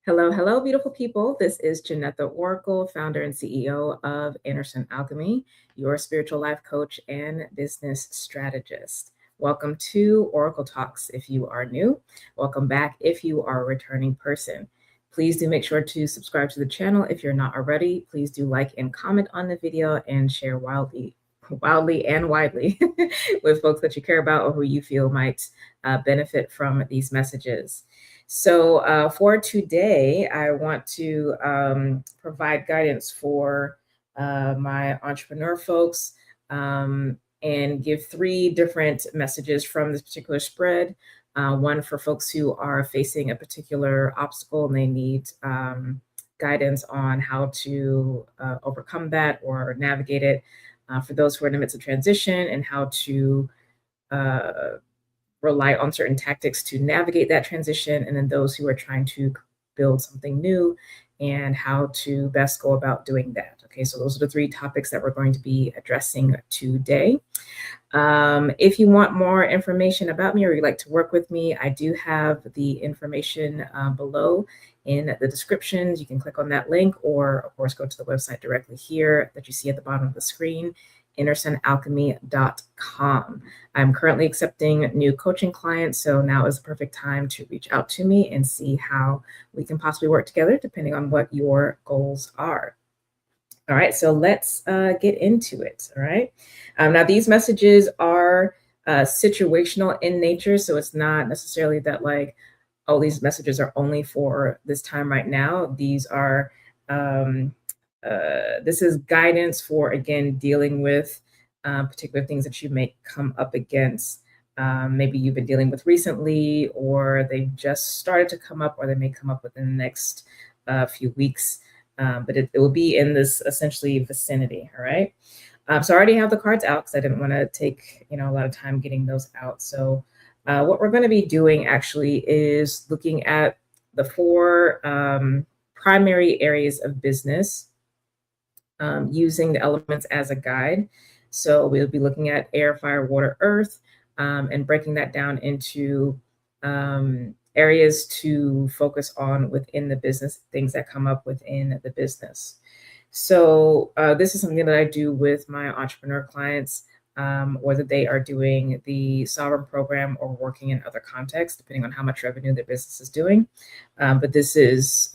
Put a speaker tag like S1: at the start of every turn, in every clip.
S1: Hello, hello, beautiful people. This is Jynnette The Oracle, founder and CEO of Anderson Alchemy, your spiritual life coach and business strategist. Welcome to Oracle Talks if you are new. Welcome back if you are a returning person. Please do make sure to subscribe to the channel if you're not already. Please do like and comment on the video and share wildly and widely with folks that you care about or who you feel might benefit from these messages. So for today, I want to provide guidance for my entrepreneur folks and give three different messages from this particular spread. One for folks who are facing a particular obstacle and they need guidance on how to overcome that or navigate it. For those who are in the midst of transition and how to rely on certain tactics to navigate that transition, and then those who are trying to build something new and how to best go about doing that. Okay, so those are the three topics that we're going to be addressing today. If you want more information about me or you'd like to work with me, I do have the information below in the descriptions. You can click on that link or, of course, go to the website directly here that you see at the bottom of the screen, andersonalchemy.com. I'm currently accepting new coaching clients, so now is the perfect time to reach out to me and see how we can possibly work together depending on what your goals are. All right, so let's get into it. All right. Now, these messages are situational in nature, so it's not necessarily that like, oh, these messages are only for this time right now. These are this is guidance for, again, dealing with particular things that you may come up against. Maybe you've been dealing with recently, or they've just started to come up, or they may come up within the next few weeks. But it will be in this essentially vicinity. All right. So I already have the cards out because I didn't want to take a lot of time getting those out. So what we're going to be doing actually is looking at the four primary areas of business using the elements as a guide. So we'll be looking at air, fire, water, earth, and breaking that down into areas to focus on within the business, things that come up within the business. So this is something that I do with my entrepreneur clients, whether they are doing the Sovereign program or working in other contexts, depending on how much revenue their business is doing. But this is,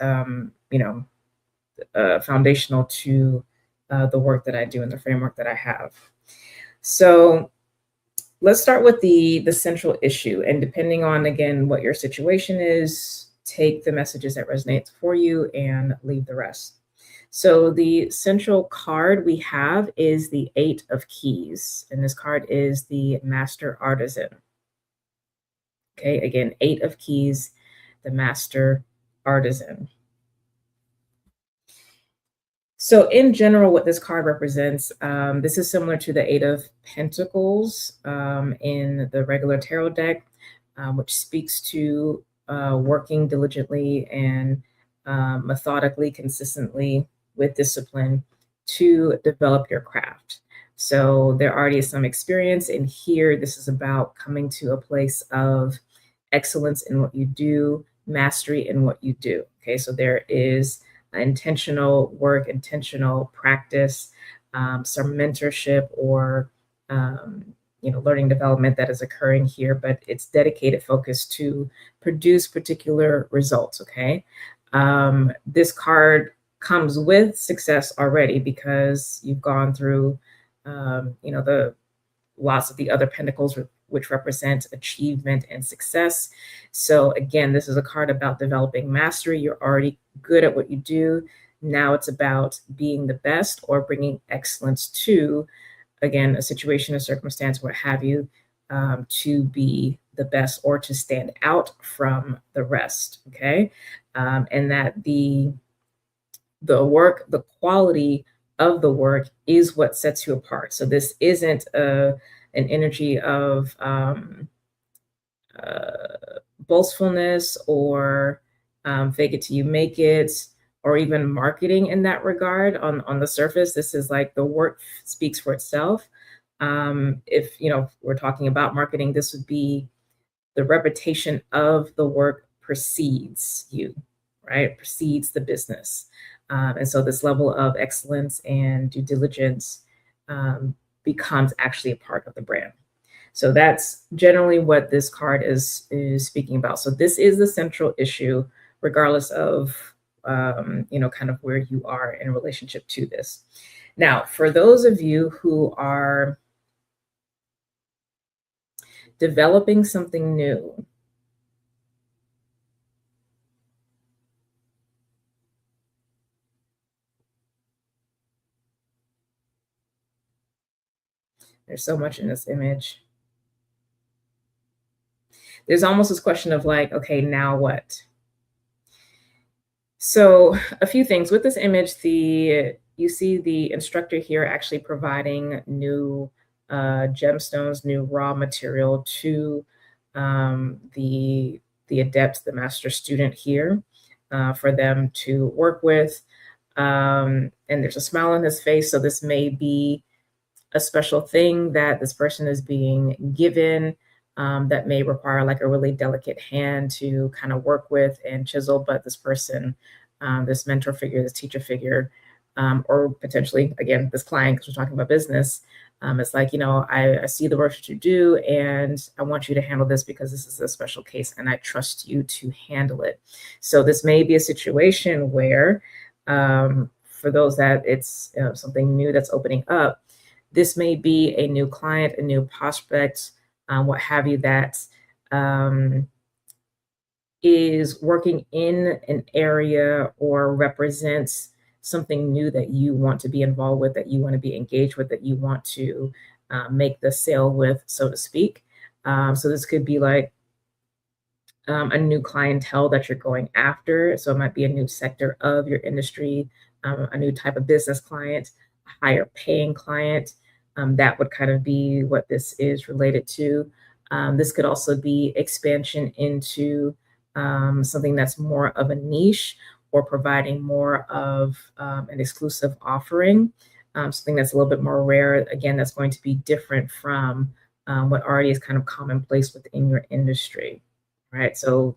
S1: foundational to the work that I do and the framework that I have. So let's start with the central issue. And depending on, again, what your situation is, take the messages that resonate for you and leave the rest. So the central card we have is the 8 of Keys. And this card is the Master Artisan. Okay, again, 8 of Keys, the Master Artisan. So in general, what this card represents, this is similar to the 8 of Pentacles in the regular tarot deck, which speaks to working diligently and methodically, consistently with discipline to develop your craft. So there already is some experience in here. This is about coming to a place of excellence in what you do, mastery in what you do. Okay, so there is intentional work, intentional practice, some mentorship or learning development that is occurring here, but it's dedicated focus to produce particular results. Okay, this card comes with success already because you've gone through the lots of the other pentacles, which represent achievement and success. So again, this is a card about developing mastery. You're already good at what you do. Now it's about being the best or bringing excellence to, again, a situation, a circumstance, what have you, to be the best or to stand out from the rest. Okay. And that the work, the quality of the work is what sets you apart. So this isn't an energy of boastfulness or fake it till you make it, or even marketing in that regard. On the surface, this is like the work speaks for itself. If we're talking about marketing, this would be the reputation of the work precedes you. right? Precedes the business. And so this level of excellence and due diligence becomes actually a part of the brand. So that's generally what this card is speaking about. So this is the central issue, regardless of kind of where you are in relationship to this. Now, for those of you who are developing something new, there's so much in this image. There's almost this question of like, okay, now what? So a few things with this image, you see the instructor here actually providing new gemstones, new raw material to the adept, the master student here, for them to work with. And there's a smile on his face, so this may be a special thing that this person is being given, that may require like a really delicate hand to kind of work with and chisel. But this person, this mentor figure, this teacher figure, or potentially, again, this client, because we're talking about business, it's like, I see the work that you do and I want you to handle this because this is a special case and I trust you to handle it. So this may be a situation where, for those that it's something new that's opening up, this may be a new client, a new prospect, what have you, that is working in an area or represents something new that you want to be involved with, that you want to be engaged with, that you want to make the sale with, so to speak. So this could be like a new clientele that you're going after. So it might be a new sector of your industry, a new type of business client, a higher paying client. That would kind of be what this is related to. This could also be expansion into something that's more of a niche, or providing more of an exclusive offering, something that's a little bit more rare. Again, that's going to be different from what already is kind of commonplace within your industry, right? So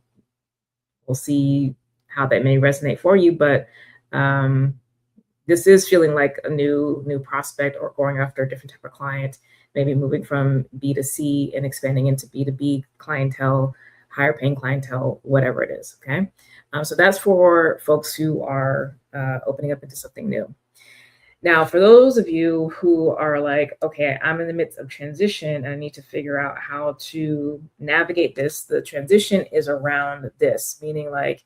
S1: we'll see how that may resonate for you, but this is feeling like a new prospect, or going after a different type of client, maybe moving from B2C and expanding into B2B clientele, higher paying clientele, whatever it is. Okay. So that's for folks who are opening up into something new. Now, for those of you who are like, okay, I'm in the midst of transition and I need to figure out how to navigate this, the transition is around this, meaning like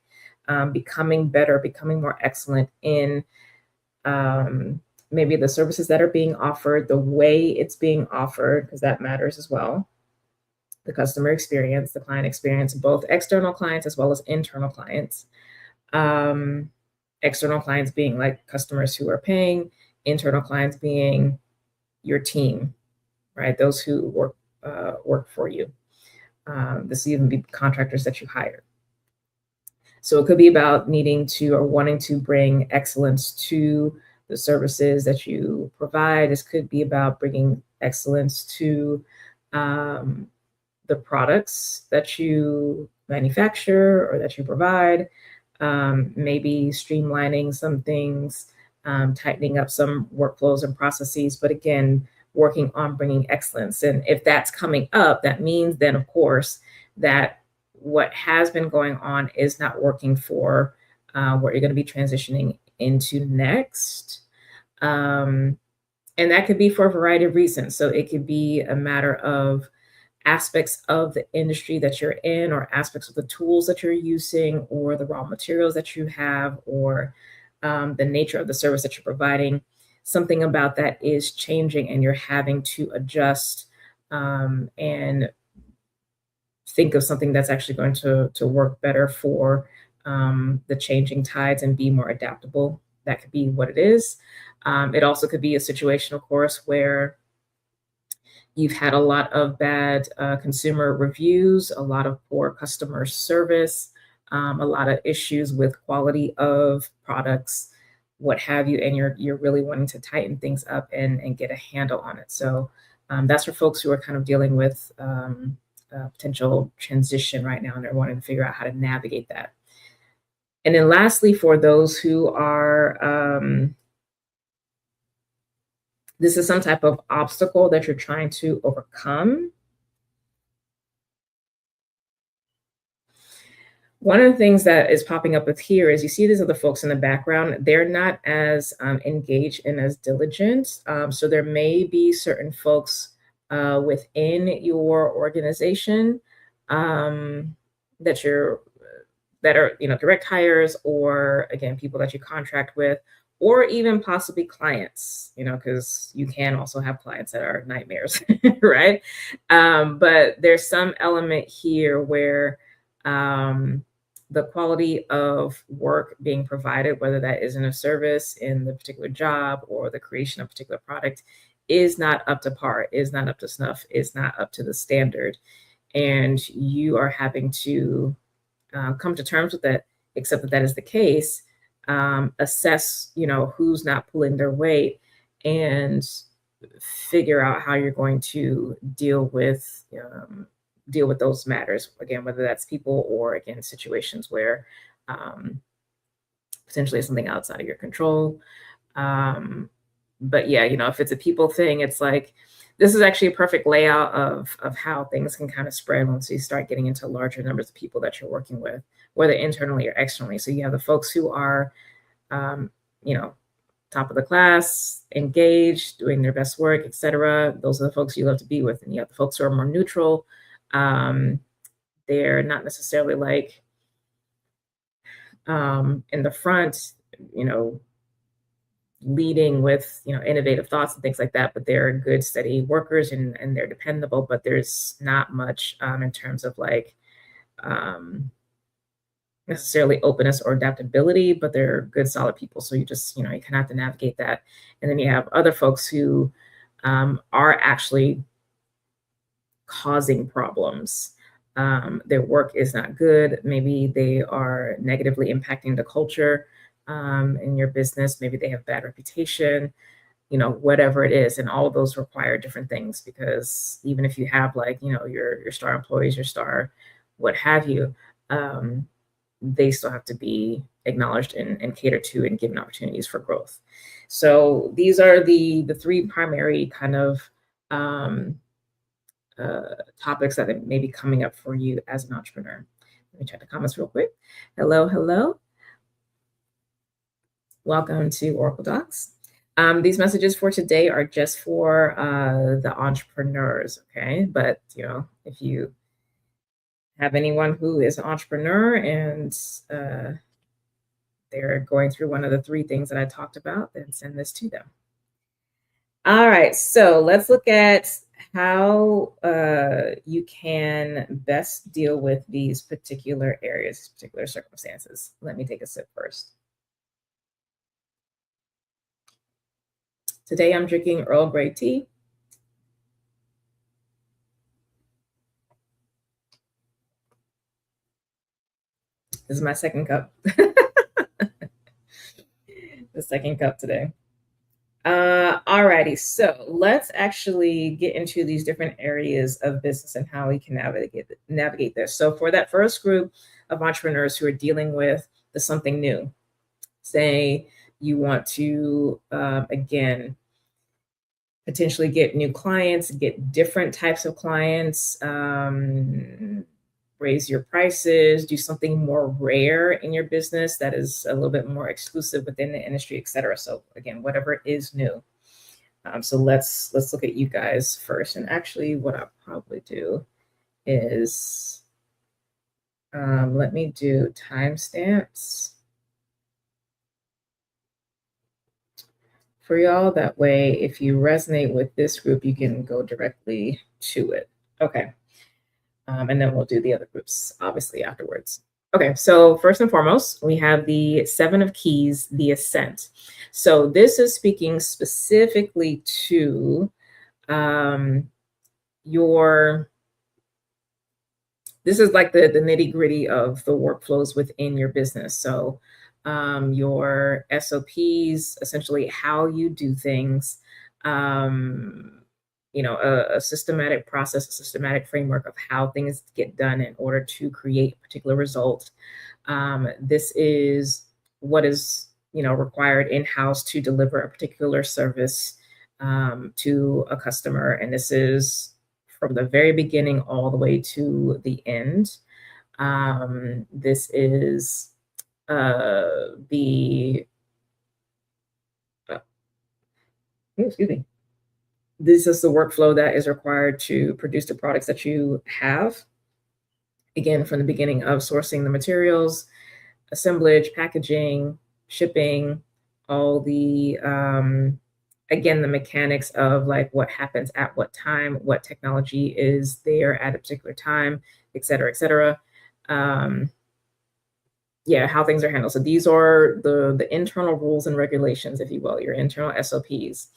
S1: becoming better, becoming more excellent in maybe the services that are being offered, the way it's being offered, because that matters as well. The customer experience, the client experience, both external clients as well as internal clients. External clients being like customers who are paying, internal clients being your team, right? Those who work for you. This even be contractors that you hire. So it could be about needing to or wanting to bring excellence to the services that you provide. This could be about bringing excellence to the products that you manufacture or that you provide. Maybe streamlining some things, tightening up some workflows and processes, but again, working on bringing excellence. And if that's coming up, that means then, of course, that what has been going on is not working for what you're going to be transitioning into next. And that could be for a variety of reasons. So it could be a matter of aspects of the industry that you're in, or aspects of the tools that you're using, or the raw materials that you have, or the nature of the service that you're providing. Something about that is changing and you're having to adjust and think of something that's actually going to work better for the changing tides and be more adaptable. That could be what it is. It also could be a situation, of course, where you've had a lot of bad consumer reviews, a lot of poor customer service, a lot of issues with quality of products, what have you, and you're really wanting to tighten things up and get a handle on it. So that's for folks who are kind of dealing with potential transition right now, and they're wanting to figure out how to navigate that. And then lastly, for those who are, this is some type of obstacle that you're trying to overcome. One of the things that is popping up with here is you see these other folks in the background. They're not as engaged and as diligent. So there may be certain folks within your organization um, that you're that are, direct hires, or again, people that you contract with, or even possibly clients, because you can also have clients that are nightmares, right? But there's some element here where the quality of work being provided, whether that is in a service, in the particular job, or the creation of a particular product, is not up to par, is not up to snuff, is not up to the standard. And you are having to come to terms with it, accept that that is the case, assess, who's not pulling their weight, and figure out how you're going to deal with those matters. Again, whether that's people, or again, situations where potentially it's something outside of your control. But yeah, if it's a people thing, it's like, this is actually a perfect layout of how things can kind of spread once you start getting into larger numbers of people that you're working with, whether internally or externally. So you have the folks who are, you know, top of the class, engaged, doing their best work, etc. Those are the folks you love to be with. And you have the folks who are more neutral. They're not necessarily like in the front, leading with innovative thoughts and things like that, but they're good steady workers, and they're dependable, but there's not much in terms of like necessarily openness or adaptability, but they're good solid people. So you just you kind of have to navigate that. And then you have other folks who are actually causing problems. Their work is not good. Maybe they are negatively impacting the culture in your business. Maybe they have bad reputation, whatever it is. And all of those require different things, because even if you have like, your star employees, your star, what have you, they still have to be acknowledged and catered to and given opportunities for growth. So these are the three primary kind of topics that may be coming up for you as an entrepreneur. Let me check the comments real quick. Hello, hello. Welcome to Oracle Docs. These messages for today are just for the entrepreneurs, okay? But, if you have anyone who is an entrepreneur and they're going through one of the three things that I talked about, then send this to them. All right, so let's look at how you can best deal with these particular areas, particular circumstances. Let me take a sip first. Today I'm drinking Earl Grey tea. This is my second cup. The second cup today. Alrighty, so let's actually get into these different areas of business and how we can navigate this. So for that first group of entrepreneurs who are dealing with the something new, say you want to, again, potentially get new clients, get different types of clients, raise your prices, do something more rare in your business that is a little bit more exclusive within the industry, etc. So again, whatever is new. So let's look at you guys first. And actually, what I'll probably do is let me do timestamps for y'all. That way, if you resonate with this group, you can go directly to it. Okay. And then we'll do the other groups, obviously, afterwards. Okay, so first and foremost, we have the Seven of Keys, the Ascent. So this is speaking specifically to this is like the nitty gritty of the workflows within your business. So your SOPs, essentially how you do things, a systematic process, a systematic framework of how things get done in order to create a particular result. This is what is, required in-house to deliver a particular service to a customer. And this is from the very beginning all the way to the end. This is the, excuse me. This is the workflow that is required to produce the products that you have. Again, from the beginning of sourcing the materials, assemblage, packaging, shipping, all the, again, the mechanics of like what happens at what time, what technology is there at a particular time, et cetera, et cetera. Yeah, how things are handled. So these are the internal rules and regulations, if you will, your internal SOPs.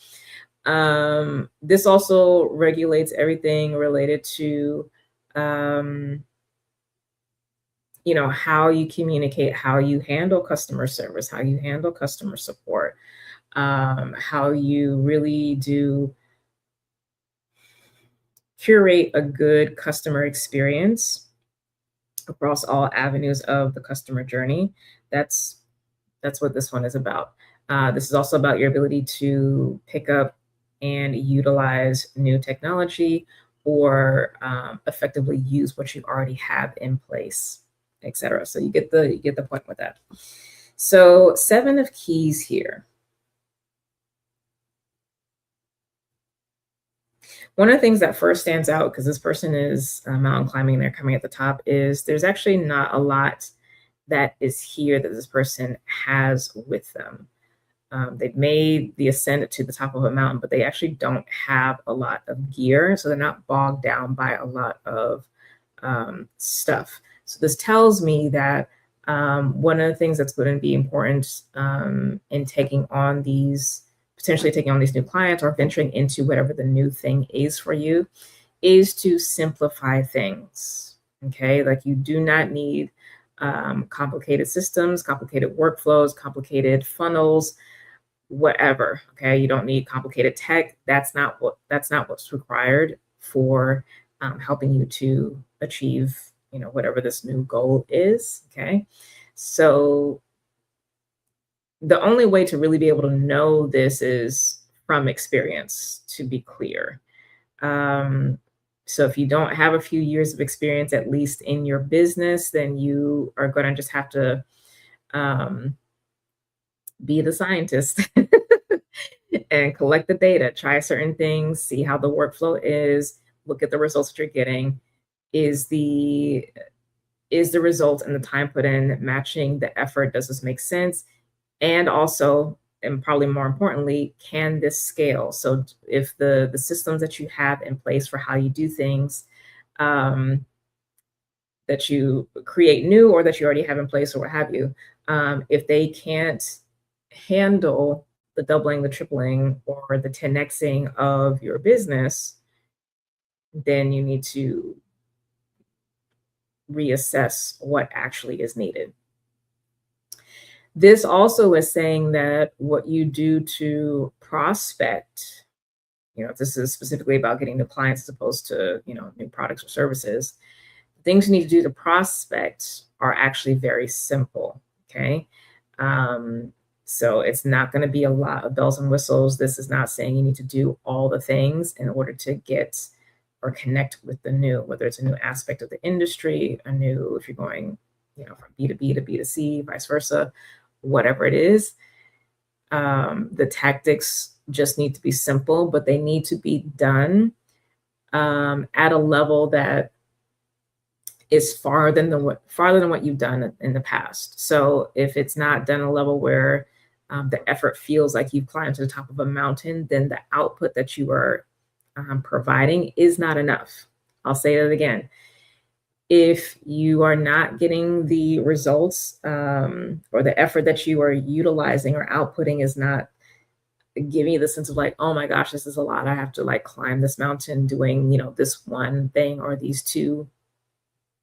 S1: This also regulates everything related to, how you communicate, how you handle customer service, how you handle customer support, how you really do curate a good customer experience across all avenues of the customer journey. That's what this one is about. This is also about your ability to pick up and utilize new technology, or effectively use what you already have in place, etc. So you get the point with that. So 7 of keys here. One of the things that first stands out, because this person is mountain climbing, they're coming at the top, is there's actually not a lot that is here that this person has with them. They've made the ascent to the top of a mountain, but they actually don't have a lot of gear. So they're not bogged down by a lot of stuff. So this tells me that one of the things that's going to be important in potentially taking on these new clients or venturing into whatever the new thing is for you, is to simplify things. Okay, like you do not need complicated systems, complicated workflows, complicated funnels, whatever. Okay, you don't need complicated tech. That's not what's required for helping you to achieve, whatever this new goal is. Okay, so the only way to really be able to know this is from experience, to be clear. So if you don't have a few years of experience, at least in your business, then you are going to just have to be the scientist and collect the data, try certain things, see how the workflow is, look at the results that you're getting. Is the result and the time put in matching the effort? Does this make sense? And also, and probably more importantly, can this scale? So if the systems that you have in place for how you do things, that you create new or that you already have in place or what have you, if they can't handle the doubling, the tripling, or the 10xing of your business, then you need to reassess what actually is needed. This also is saying that what you do to prospect, this is specifically about getting new clients as opposed to, new products or services. Things you need to do to prospect are actually very simple. Okay. So it's not going to be a lot of bells and whistles. This is not saying you need to do all the things in order to get or connect with the new, whether it's a new aspect of the industry, if you're going, from B2B to B2C, vice versa, whatever it is. The tactics just need to be simple, but they need to be done at a level that is farther than what you've done in the past. So if it's not done at a level where the effort feels like you've climbed to the top of a mountain, then the output that you are providing is not enough. I'll say that again. If you are not getting the results or the effort that you are utilizing or outputting is not giving you the sense of like, oh my gosh, this is a lot. I have to like climb this mountain doing, this one thing or these two,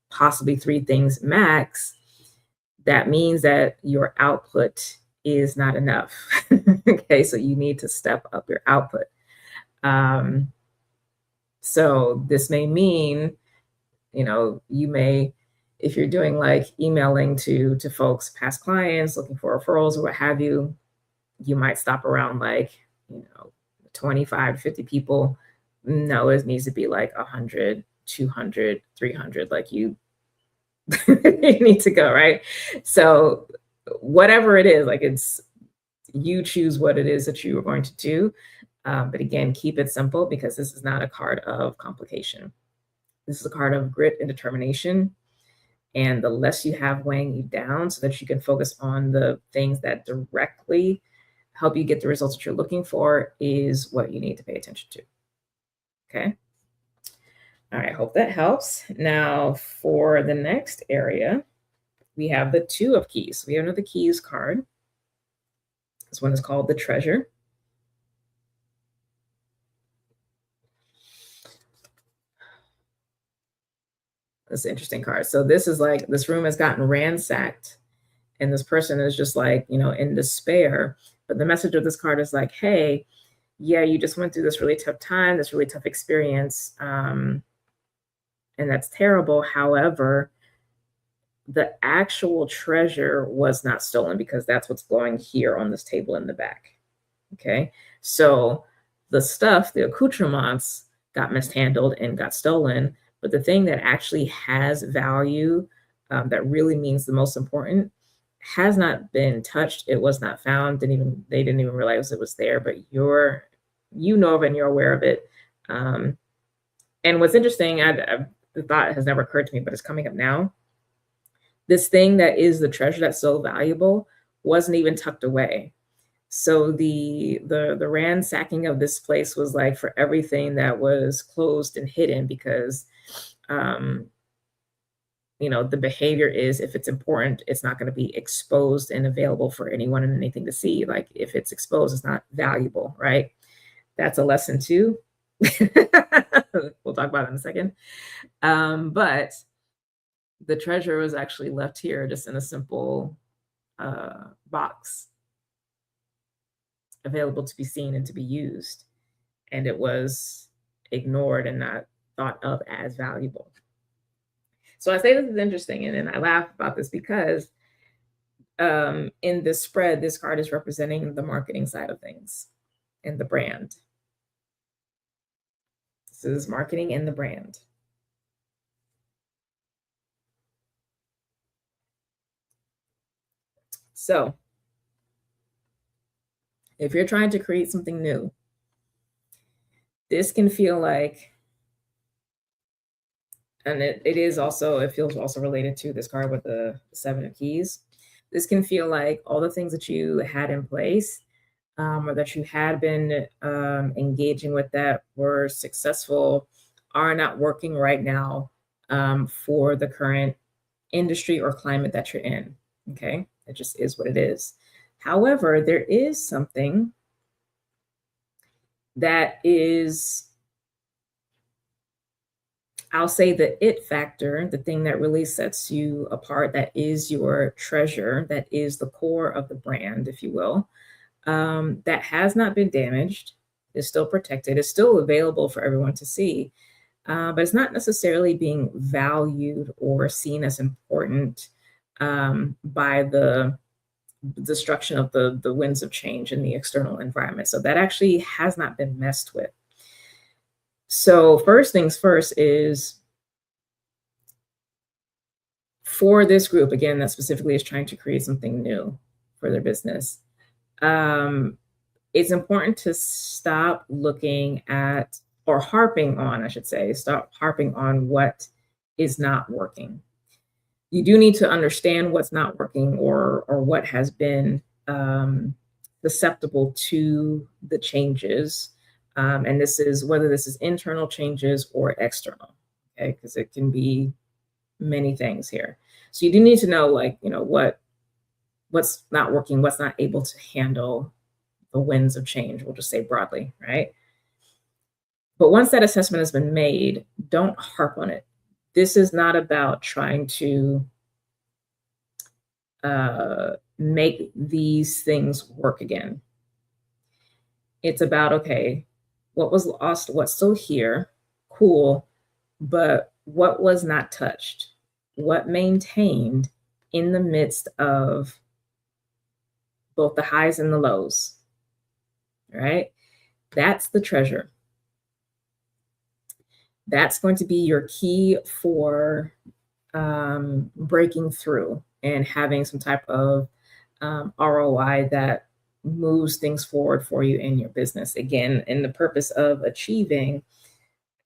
S1: possibly 3 things max, that means that your output is not enough. Okay, so you need to step up your output. So this may mean, you may, if you're doing like emailing to folks, past clients, looking for referrals or what have you, you might stop around like, 25, 50 people. No, it needs to be like 100, 200, 300, like you, you need to go, right? So whatever it is, like you choose what it is that you are going to do. But again, keep it simple because this is not a card of complication. This is a card of grit and determination. And the less you have weighing you down so that you can focus on the things that directly help you get the results that you're looking for is what you need to pay attention to. Okay. All right. Hope that helps. Now for the next area, we have the Two of Keys. We have another Keys card. This one is called the Treasure. That's an interesting card. So this is like, this room has gotten ransacked and this person is just like, in despair. But the message of this card is like, hey, yeah, you just went through this really tough time, this really tough experience. And that's terrible. However, the actual treasure was not stolen because that's what's going here on this table in the back. Okay. So the stuff, the accoutrements got mishandled and got stolen. But the thing that actually has value, that really means the most important, has not been touched. It was not found. They didn't even realize it was there, but you know of it and you're aware of it. And what's interesting, the thought has never occurred to me, but it's coming up now. This thing that is the treasure that's so valuable wasn't even tucked away. So the ransacking of this place was like for everything that was closed and hidden because the behavior is, if it's important, it's not going to be exposed and available for anyone and anything to see. Like if it's exposed, it's not valuable, right? That's a lesson too. We'll talk about it in a second. But the treasure was actually left here just in a simple box, available to be seen and to be used. And it was ignored and not thought of as valuable. So I say this is interesting, and I laugh about this because in this spread, this card is representing the marketing side of things and the brand. This is marketing and the brand. So if you're trying to create something new, this can feel like, and it feels also related to this card with the Seven of Keys. This can feel like all the things that you had in place, or that you had been engaging with that were successful, are not working right now for the current industry or climate that you're in. Okay, it just is what it is. However, there is something that is, I'll say, the it factor, the thing that really sets you apart, that is your treasure, that is the core of the brand, if you will, that has not been damaged, is still protected, is still available for everyone to see, but it's not necessarily being valued or seen as important by the destruction of the winds of change in the external environment. So that actually has not been messed with. So first things first is, for this group, again, that specifically is trying to create something new for their business, it's important to stop looking at, or harping on, I should say, stop harping on what is not working. You do need to understand what's not working, or what has been susceptible to the changes. And this is whether this is internal changes or external, okay? Because it can be many things here. So you do need to know, like, what's not working, what's not able to handle the winds of change, we'll just say broadly, right? But once that assessment has been made, don't harp on it. This is not about trying to make these things work again. It's about, okay, what was lost, what's still here, cool, but what was not touched? What maintained in the midst of both the highs and the lows, right? That's the treasure. That's going to be your key for breaking through and having some type of ROI that moves things forward for you in your business. Again, in the purpose of achieving,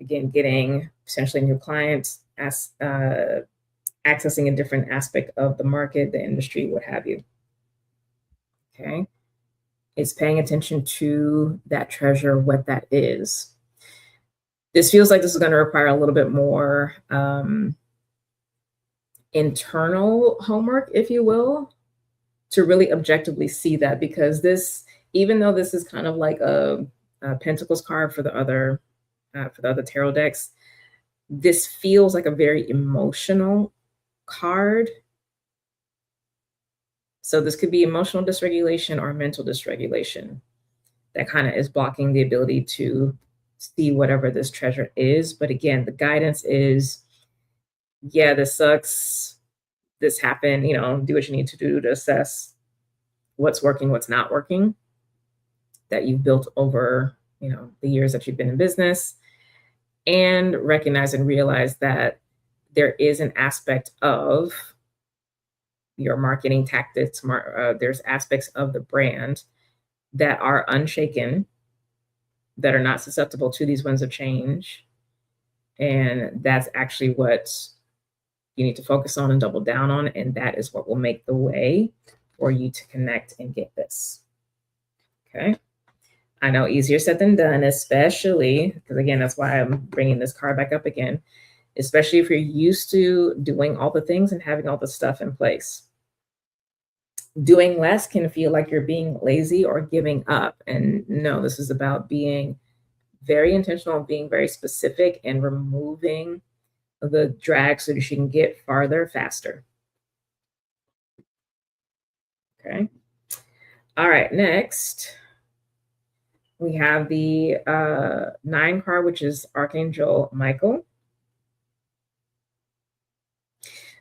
S1: again, getting potentially new clients, accessing a different aspect of the market, the industry, what have you. Okay. It's paying attention to that treasure, what that is. This feels like this is going to require a little bit more internal homework, if you will, to really objectively see that, because this, even though this is kind of like a Pentacles card for the other tarot decks, this feels like a very emotional card. So this could be emotional dysregulation or mental dysregulation that kind of is blocking the ability to see whatever this treasure is. But again, the guidance is, yeah, this sucks. This happened, do what you need to do to assess what's working, what's not working, that you've built over, the years that you've been in business, and recognize and realize that there is an aspect of your marketing tactics, there's aspects of the brand that are unshaken, that are not susceptible to these winds of change. And that's actually what you need to focus on and double down on. And that is what will make the way for you to connect and get this. Okay. I know, easier said than done, especially because, again, that's why I'm bringing this card back up again, especially if you're used to doing all the things and having all the stuff in place. Doing less can feel like you're being lazy or giving up. And no, this is about being very intentional, being very specific, and removing the drag so that you can get farther faster. Okay. All right, next we have the 9 card, which is Archangel Michael.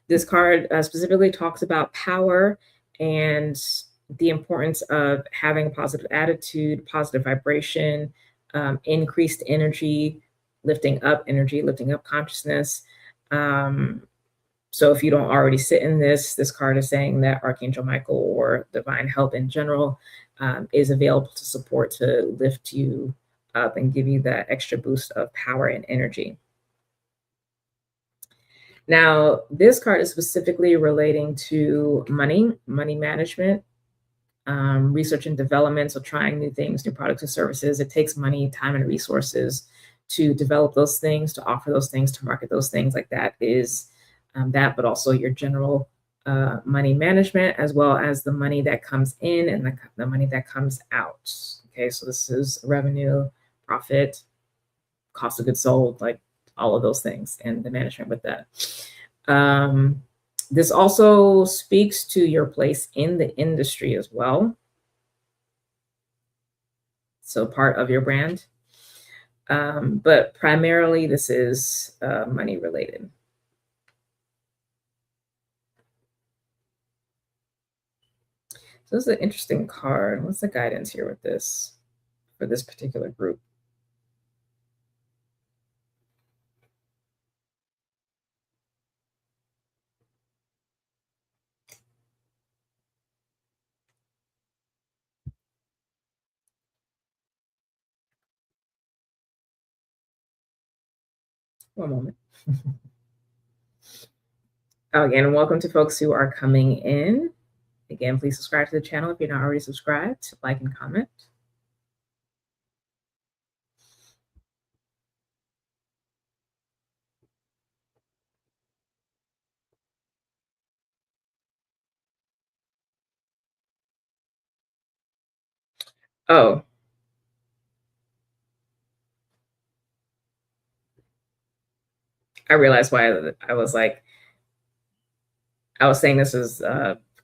S1: This card specifically talks about power and the importance of having a positive attitude, positive vibration, increased energy, lifting up consciousness. So if you don't already sit in this card is saying that Archangel Michael, or divine help in general, is available to support, to lift you up and give you that extra boost of power and energy. Now, this card is specifically relating to money management, research and development. So trying new things, new products and services. It takes money, time, and resources to develop those things, to offer those things, to market those things. Like that is that, but also your general money management, as well as the money that comes in and the money that comes out. Okay, so this is revenue, profit, cost of goods sold, like all of those things, and the management with that. This also speaks to your place in the industry as well. So part of your brand. But primarily this is money related. So this is an interesting card. What's the guidance here with this, for this particular group? One moment. Again, welcome to folks who are coming in. Again, please subscribe to the channel if you're not already subscribed, like and comment. Oh. I realized why I was saying this was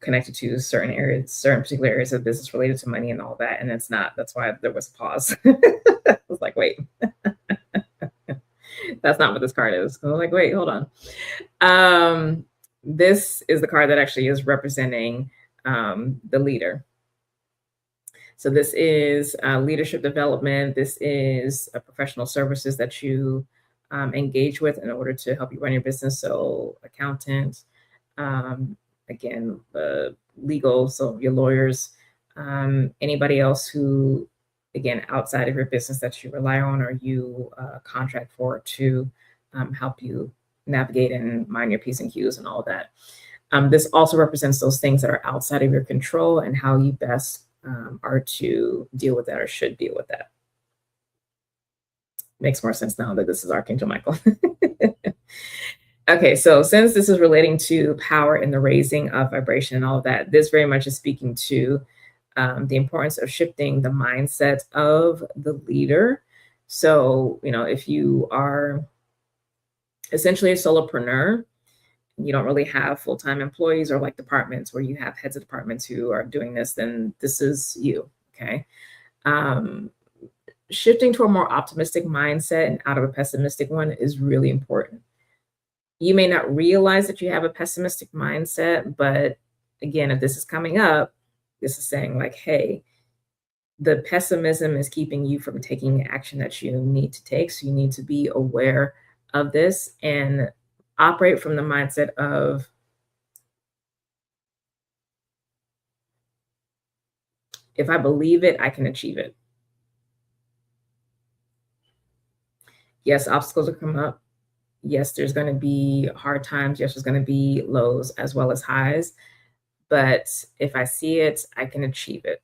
S1: connected to certain particular areas of business related to money and all that, and it's not. That's why there was a pause. I was like, wait. That's not what this card is. I was like, wait, hold on. This is the card that actually is representing the leader. So this is leadership development. This is professional services that you engage with in order to help you run your business. So accountant, again, legal, so your lawyers, anybody else who, again, outside of your business that you rely on or you contract for to help you navigate and mind your P's and Q's and all that. This also represents those things that are outside of your control and how you best are to deal with that or should deal with that. Makes more sense now that this is Archangel Michael. Okay, so since this is relating to power and the raising of vibration and all of that, this very much is speaking to the importance of shifting the mindset of the leader. So, if you are essentially a solopreneur, you don't really have full-time employees or like departments where you have heads of departments who are doing this, then this is you, okay? Shifting to a more optimistic mindset and out of a pessimistic one is really important. You may not realize that you have a pessimistic mindset, but again, if this is coming up, this is saying like, hey, the pessimism is keeping you from taking action that you need to take. So you need to be aware of this and operate from the mindset of, if I believe it, I can achieve it. Yes, obstacles will come up. Yes, there's going to be hard times. Yes, there's going to be lows as well as highs. But if I see it, I can achieve it,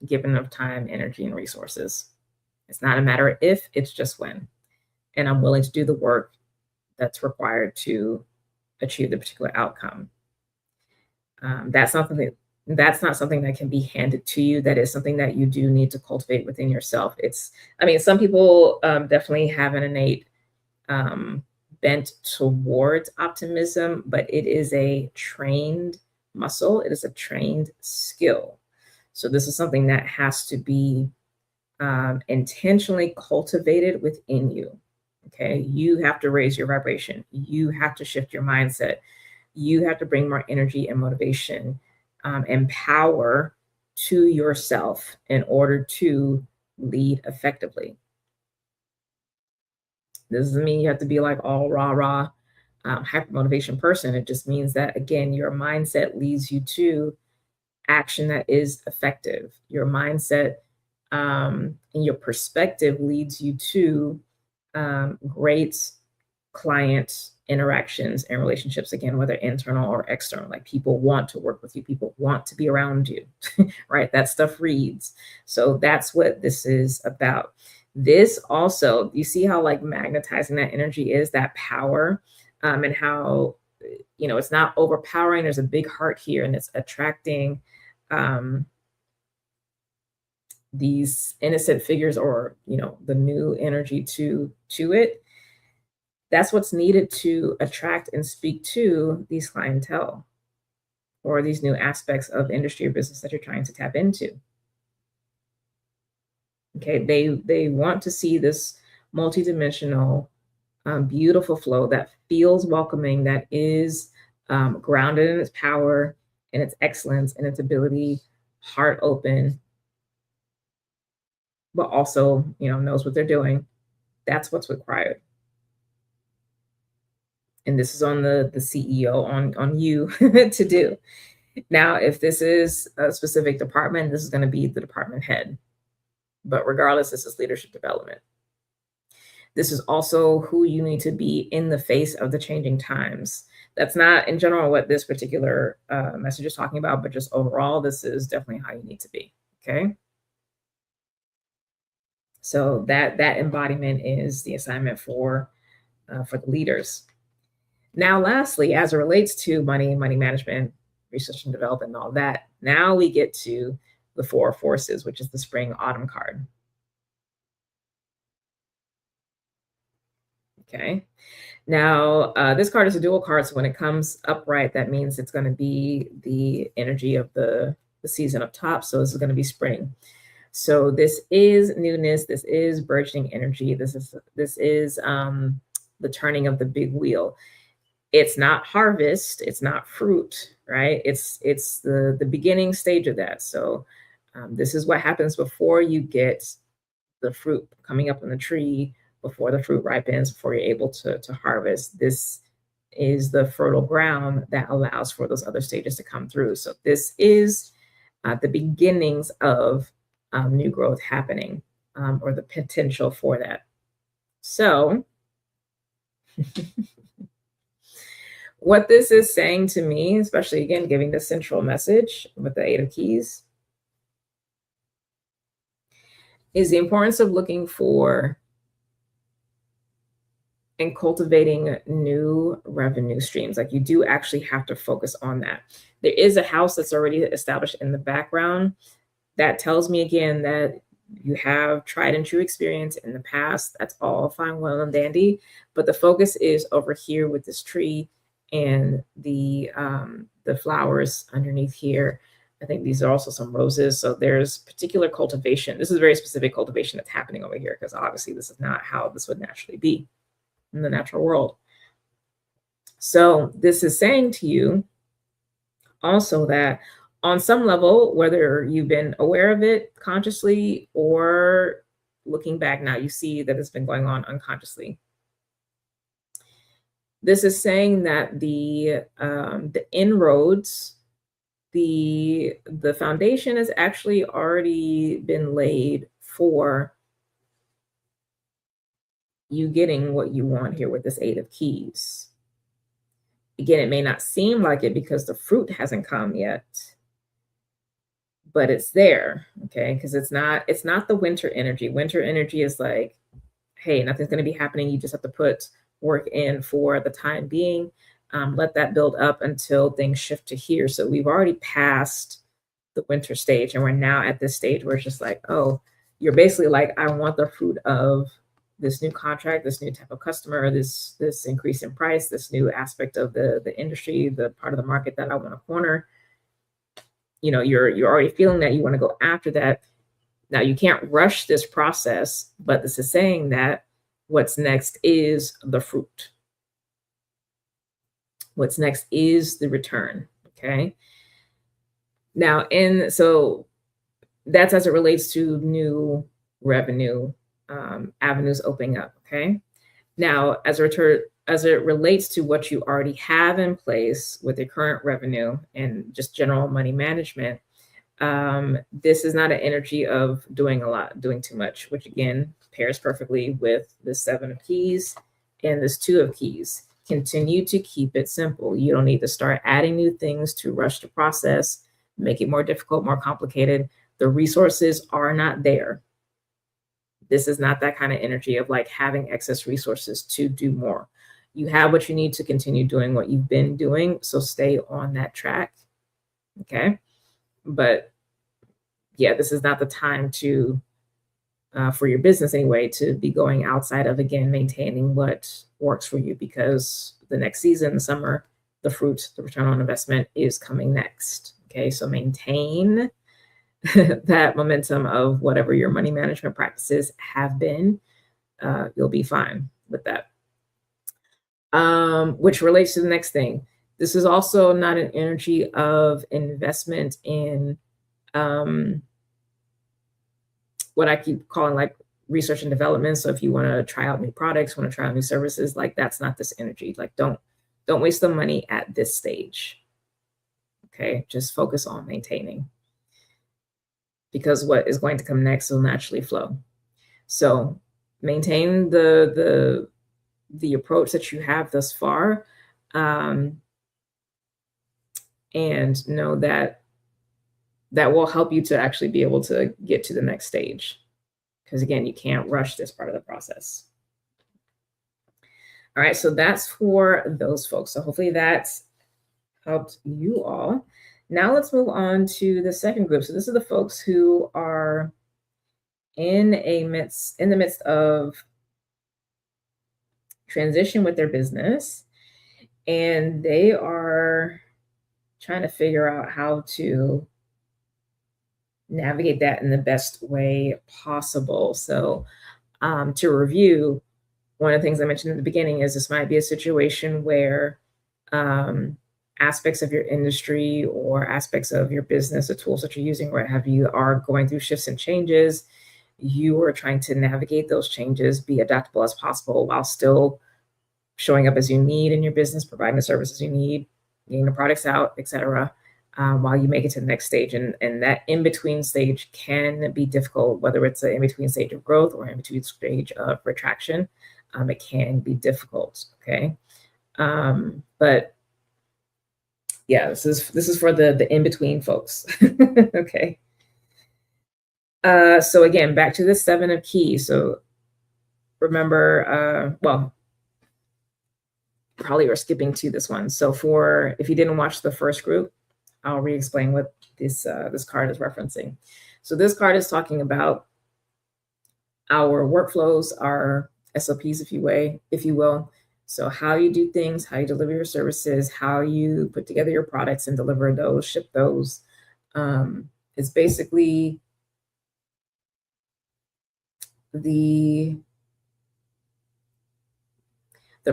S1: given enough time, energy, and resources. It's not a matter of if, it's just when. And I'm willing to do the work that's required to achieve the particular outcome. That's not something that can be handed to you. That is something that you do need to cultivate within yourself. Some people definitely have an innate bent towards optimism, but it is a trained muscle. It is a trained skill. So this is something that has to be intentionally cultivated within you. Okay, you have to raise your vibration. You have to shift your mindset. You have to bring more energy and motivation and power to yourself in order to lead effectively. This doesn't mean you have to be like all rah, hyper motivation person. It just means that, again, your mindset leads you to action that is effective. Your mindset and your perspective leads you to great client interactions and relationships, again, whether internal or external. Like, people want to work with you, people want to be around you, right? That stuff reads. So that's what this is about. This also, you see how like magnetizing that energy is, that power, and how, it's not overpowering. There's a big heart here, and it's attracting these innocent figures, or the new energy to it. That's what's needed to attract and speak to these clientele or these new aspects of industry or business that you're trying to tap into. Okay, they want to see this multidimensional, beautiful flow that feels welcoming, that is grounded in its power and its excellence and its ability, heart open, but also, knows what they're doing. That's what's required. And this is on the CEO, on you to do. Now, if this is a specific department, this is going to be the department head. But regardless, this is leadership development. This is also who you need to be in the face of the changing times. That's not in general what this particular message is talking about, but just overall, this is definitely how you need to be. Okay. So that embodiment is the assignment for the leaders. Now, lastly, as it relates to money management, research and development, and all that, now we get to the four forces, which is the spring autumn card. Okay. Now, this card is a dual card. So when it comes upright, that means it's going to be the energy of the season up top. So this is going to be spring. So this is newness. This is burgeoning energy. This is the turning of the big wheel. It's not harvest. It's not fruit, right? It's the beginning stage of that. So this is what happens before you get the fruit coming up on the tree, before the fruit ripens, before you're able to harvest. This is the fertile ground that allows for those other stages to come through. So this is the beginnings of new growth happening, or the potential for that. So what this is saying to me, especially again, giving the central message with the Eight of Keys, is the importance of looking for and cultivating new revenue streams. Like, you do actually have to focus on that. There is a house that's already established in the background. That tells me again that you have tried and true experience in the past. That's all fine, well, and dandy. But the focus is over here with this tree and the flowers underneath here. I think these are also some roses. So there's particular cultivation. This is very specific cultivation that's happening over here, because obviously this is not how this would naturally be in the natural world. So this is saying to you also that on some level, whether you've been aware of it consciously or looking back now, you see that it's been going on unconsciously. This is saying that the inroads, the foundation has actually already been laid for you getting what you want here with this Eight of Keys. Again, it may not seem like it because the fruit hasn't come yet, but it's there, okay? Because it's not the winter energy. Winter energy is like, hey, nothing's going to be happening. You just have to put work in for the time being. Let that build up until things shift to here. So we've already passed the winter stage, and we're now at this stage where it's just like, oh, you're basically like, I want the fruit of this new contract, this new type of customer, this increase in price, this new aspect of the industry, the part of the market that I want to corner. You know, you're already feeling that you want to go after that. Now, you can't rush this process, but this is saying that what's next is the fruit. What's next is the return, okay? Now, so that's as it relates to new revenue avenues opening up, okay? Now, as it relates to what you already have in place with your current revenue and just general money management, this is not an energy of doing a lot, doing too much, which again pairs perfectly with the Seven of Keys and this Two of Keys. Continue to keep it simple. You don't need to start adding new things to rush the process, make it more difficult, more complicated. The resources are not there. This is not that kind of energy of like having excess resources to do more. You have what you need to continue doing what you've been doing. So stay on that track. Okay. But yeah, this is not the time to, for your business anyway, to be going outside of, again, maintaining what works for you, because the next season, the summer, the fruit, the return on investment is coming next. Okay. So maintain that momentum of whatever your money management practices have been. You'll be fine with that. Which relates to the next thing. This is also not an energy of investment in what I keep calling like research and development. So if you want to try out new products, want to try out new services, like that's not this energy. Like don't waste the money at this stage. Okay, just focus on maintaining, because what is going to come next will naturally flow. So maintain the approach that you have thus far, and know that will help you to actually be able to get to the next stage. Because again, you can't rush this part of the process. All right, so that's for those folks. So hopefully that's helped you all. Now let's move on to the second group. So this is the folks who are in the midst of transition with their business, and they are trying to figure out how to navigate that in the best way possible. So to review, one of the things I mentioned in the beginning is this might be a situation where um, aspects of your industry or aspects of your business, the tools that you're using, what have you, are going through shifts and changes. You are trying to navigate those changes, be adaptable as possible while still showing up as you need in your business, providing the services you need, getting the products out, etc. While you make it to the next stage. And that in-between stage can be difficult, whether it's an in-between stage of growth or in-between stage of retraction. It can be difficult, okay? But yeah, this is for the in-between folks, okay? So again, back to the 7 of keys. So remember, well, probably we're skipping to this one. So for, if you didn't watch the first group, I'll re-explain what this card is referencing. So this card is talking about our workflows, our SOPs, if you will. So how you do things, how you deliver your services, how you put together your products and deliver those, ship those. It's basically the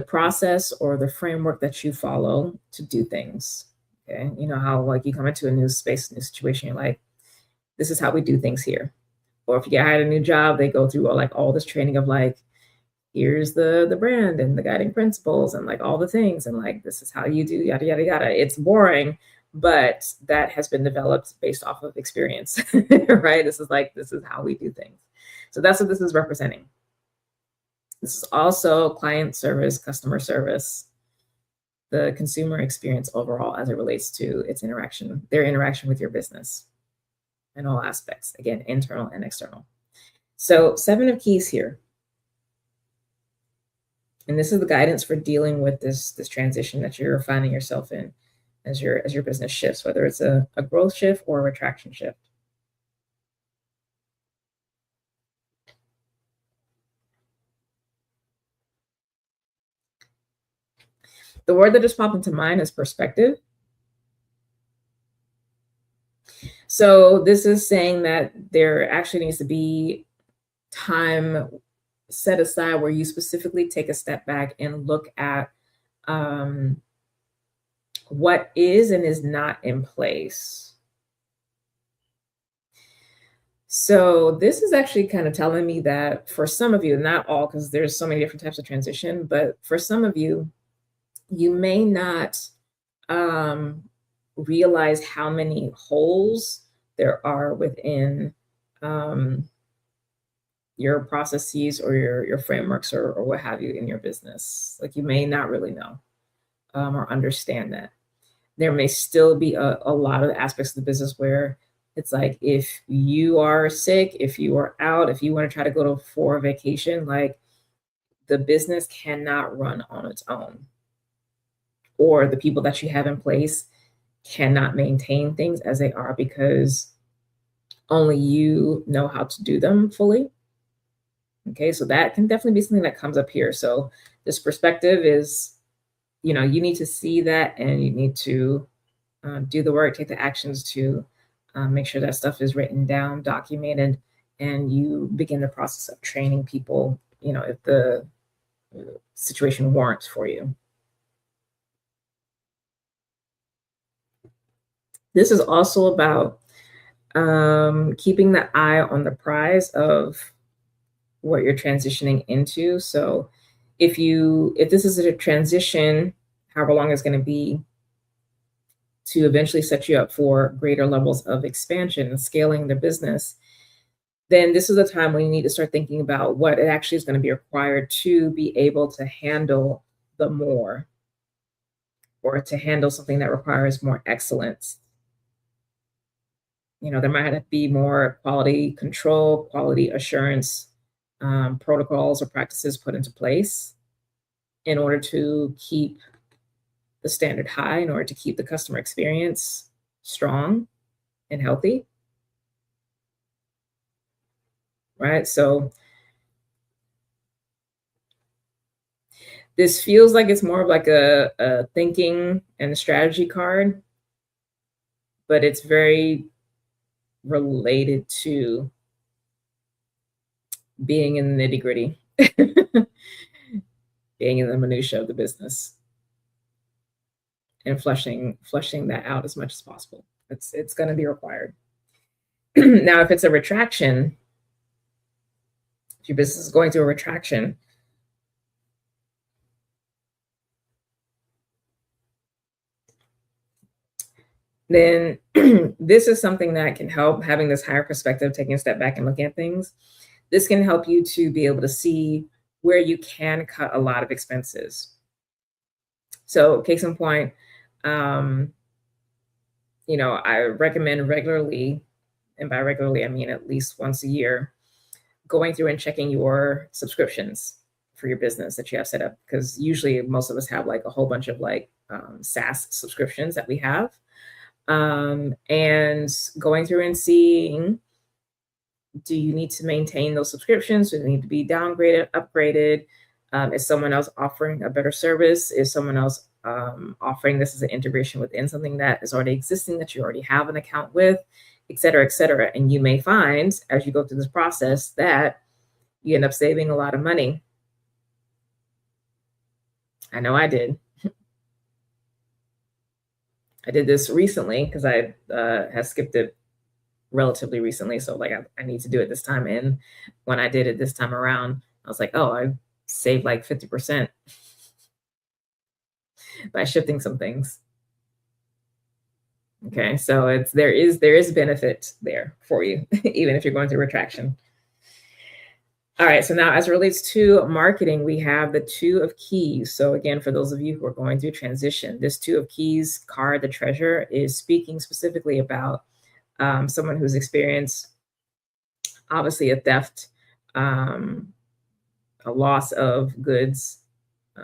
S1: process or the framework that you follow to do things. Okay, you know how like you come into a new space, new situation, you're like, this is how we do things here. Or if you get hired a new job, they go through all this training of like, here's the brand and the guiding principles and like all the things and like this is how you do yada yada yada. It's boring, but that has been developed based off of experience, right? This is how we do things. So that's what this is representing. This is also client service, customer service, the consumer experience overall as it relates to their interaction with your business in all aspects, again, internal and external. So 7 of keys here. And this is the guidance for dealing with this transition that you're finding yourself in as your business shifts, whether it's a growth shift or a retraction shift. The word that just popped into mind is perspective. So this is saying that there actually needs to be time set aside where you specifically take a step back and look at what is and is not in place. So this is actually kind of telling me that for some of you, not all, because there's so many different types of transition, but for some of you, you may not realize how many holes there are within your processes or your frameworks or what have you in your business. Like you may not really know or understand that. There may still be a lot of aspects of the business where it's like, if you are sick, if you are out, if you want to try to go for a vacation, like the business cannot run on its own. Or the people that you have in place cannot maintain things as they are because only you know how to do them fully. Okay, so that can definitely be something that comes up here. So this perspective is, you need to see that and you need to do the work, take the actions to make sure that stuff is written down, documented, and you begin the process of training people, if the situation warrants for you. This is also about keeping the eye on the prize of what you're transitioning into. So if this is a transition, however long it's going to be, to eventually set you up for greater levels of expansion and scaling the business, then this is the time when you need to start thinking about what it actually is going to be required to be able to handle the more, or to handle something that requires more excellence. There might have to be more quality control, quality assurance, protocols or practices put into place in order to keep the standard high, in order to keep the customer experience strong and healthy. Right? So this feels like it's more of like a thinking and a strategy card, but it's very related to being in the nitty gritty, being in the minutia of the business, and flushing that out as much as possible. It's going to be required. Now, if it's a retraction, if your business is going through a retraction, then this is something that can help, having this higher perspective, taking a step back and looking at things. This can help you to be able to see where you can cut a lot of expenses. So case in point, I recommend regularly, and by regularly, I mean at least once a year, going through and checking your subscriptions for your business that you have set up. Because usually most of us have like a whole bunch of SaaS subscriptions that we have. And going through and seeing, do you need to maintain those subscriptions? Do they need to be downgraded, upgraded? Is someone else offering a better service? Is someone else offering this as an integration within something that is already existing, that you already have an account with, et cetera, et cetera? And you may find, as you go through this process, that you end up saving a lot of money. I know I did. I did this recently because I had skipped it relatively recently. So I need to do it this time. And when I did it this time around, I was like, oh, I saved like 50% by shifting some things. Okay, so there is benefit there for you, even if you're going through retraction. All right, so now as it relates to marketing, we have the Two of Keys. So again, for those of you who are going through transition, this Two of Keys card, the Treasure, is speaking specifically about someone who's experienced, obviously, a theft, a loss of goods,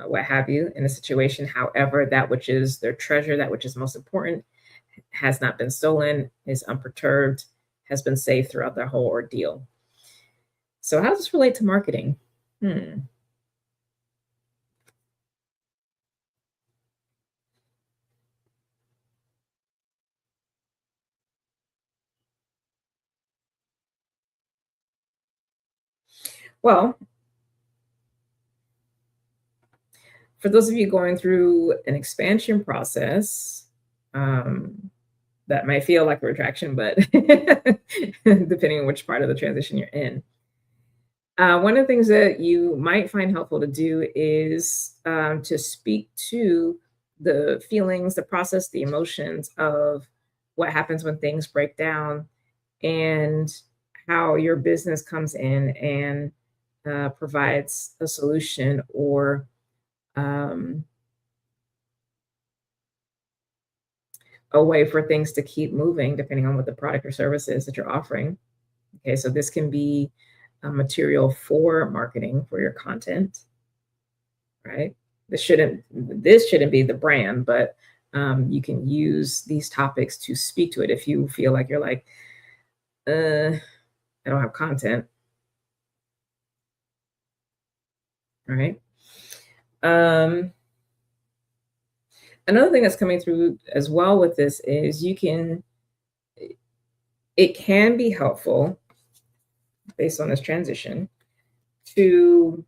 S1: what have you, in a situation. However, that which is their treasure, that which is most important, has not been stolen, is unperturbed, has been safe throughout their whole ordeal. So how does this relate to marketing? Well, for those of you going through an expansion process, that might feel like a retraction, but depending on which part of the transition you're in. One of the things that you might find helpful to do is to speak to the feelings, the process, the emotions of what happens when things break down, and how your business comes in and provides a solution or a way for things to keep moving, depending on what the product or service is that you're offering. Okay, so this can be material for marketing for your content, right? This shouldn't be the brand, but you can use these topics to speak to it if you feel like you're like, I don't have content, right? Another thing that's coming through as well with this is it can be helpful based on this transition to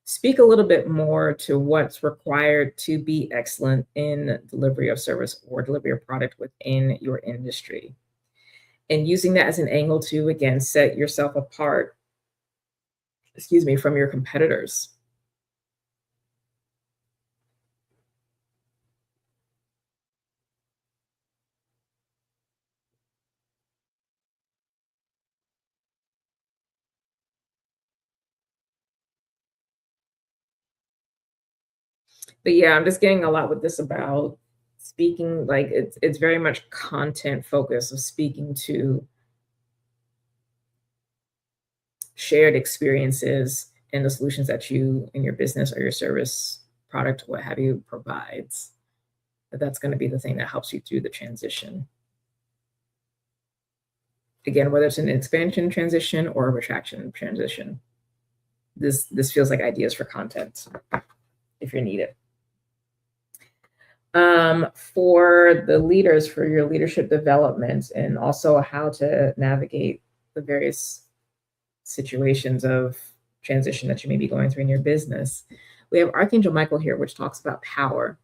S1: speak a little bit more to what's required to be excellent in delivery of service or delivery of product within your industry. And using that as an angle to, again, set yourself apart, from your competitors. But yeah, I'm just getting a lot with this about speaking, like it's very much content focused of speaking to shared experiences and the solutions that you and your business or your service, product, what have you, provides. That's going to be the thing that helps you through the transition. Again, whether it's an expansion transition or a retraction transition, this feels like ideas for content if you need it. For the leaders, for your leadership development, and also how to navigate the various situations of transition that you may be going through in your business. We have Archangel Michael here, which talks about power,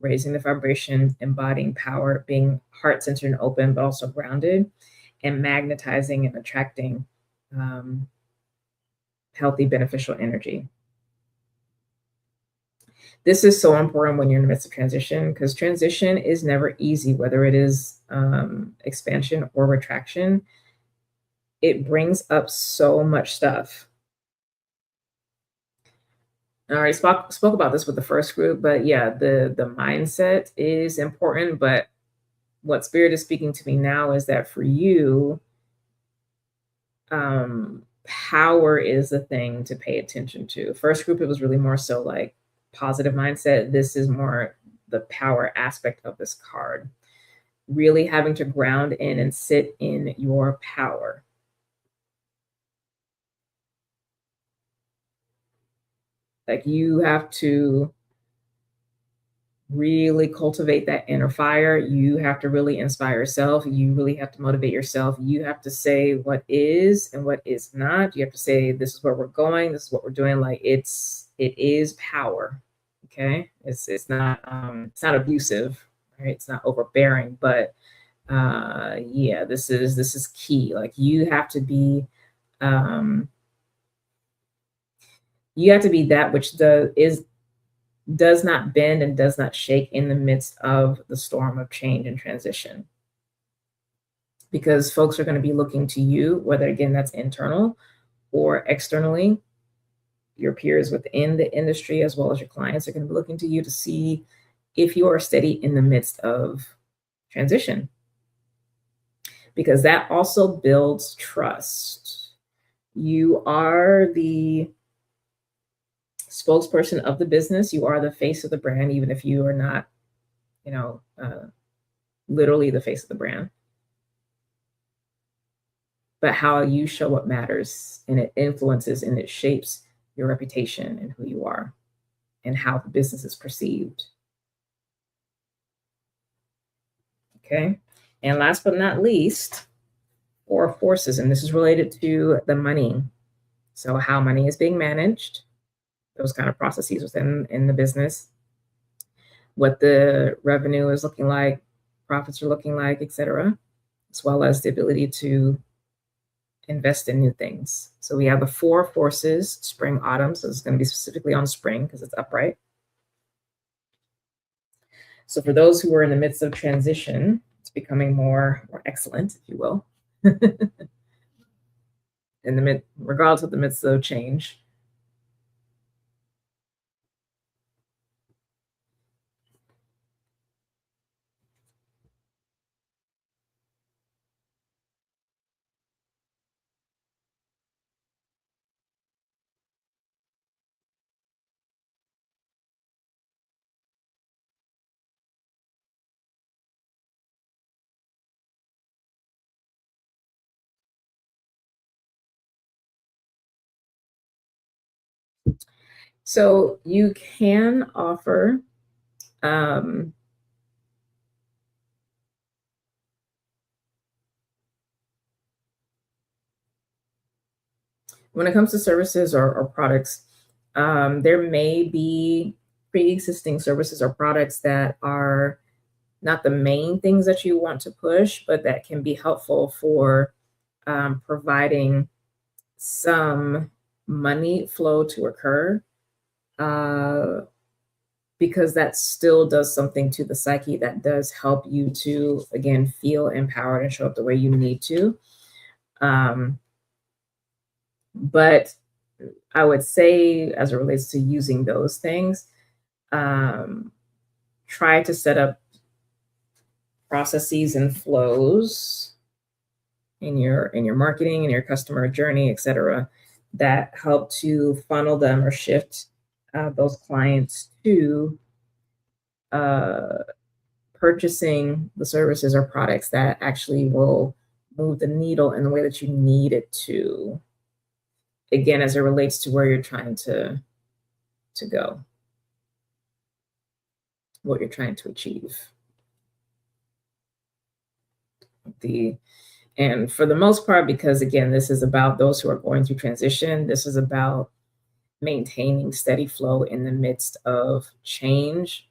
S1: raising the vibration, embodying power, being heart centered and open, but also grounded, and magnetizing and attracting healthy, beneficial energy. This is so important when you're in the midst of transition, because transition is never easy, whether it is expansion or retraction. It brings up so much stuff. I already spoke about this with the first group, but yeah, the mindset is important. But what Spirit is speaking to me now is that for you, power is the thing to pay attention to. First group, it was really more so like positive mindset. This is more the power aspect of this card. Really having to ground in and sit in your power. Like you have to really cultivate that inner fire. You have to really inspire yourself. You really have to motivate yourself. You have to say what is and what is not. You have to say, this is where we're going. This is what we're doing. Like it is power. Okay. It's not abusive, right? It's not overbearing, but yeah, this is key. Like you have to be that which does not bend and does not shake in the midst of the storm of change and transition. Because folks are going to be looking to you, whether again that's internal or externally. Your peers within the industry as well as your clients are going to be looking to you to see if you are steady in the midst of transition. Because that also builds trust. You are the spokesperson of the business. You are the face of the brand, even if you are not, literally the face of the brand. But how you show up matters, and it influences and it shapes your reputation and who you are and how the business is perceived. Okay. And last but not least, 4 forces, and this is related to the money. So how money is being managed, those kind of processes within in the business, what the revenue is looking like, profits are looking like, etc., as well as the ability to invest in new things. So we have the 4 forces, spring, autumn. So it's going to be specifically on spring because it's upright. So for those who are in the midst of transition, it's becoming more excellent, if you will, regardless of the midst of change. So you can offer when it comes to services or products, there may be pre-existing services or products that are not the main things that you want to push, but that can be helpful for providing some money flow to occur, because that still does something to the psyche that does help you to, again, feel empowered and show up the way you need to. But I would say, as it relates to using those things, try to set up processes and flows in your marketing and your customer journey, et cetera, that help to funnel them or shift those clients to purchasing the services or products that actually will move the needle in the way that you need it to. Again, as it relates to where you're trying to go. what you're trying to achieve. And for the most part, because again, this is about those who are going through transition, this is about maintaining steady flow in the midst of change.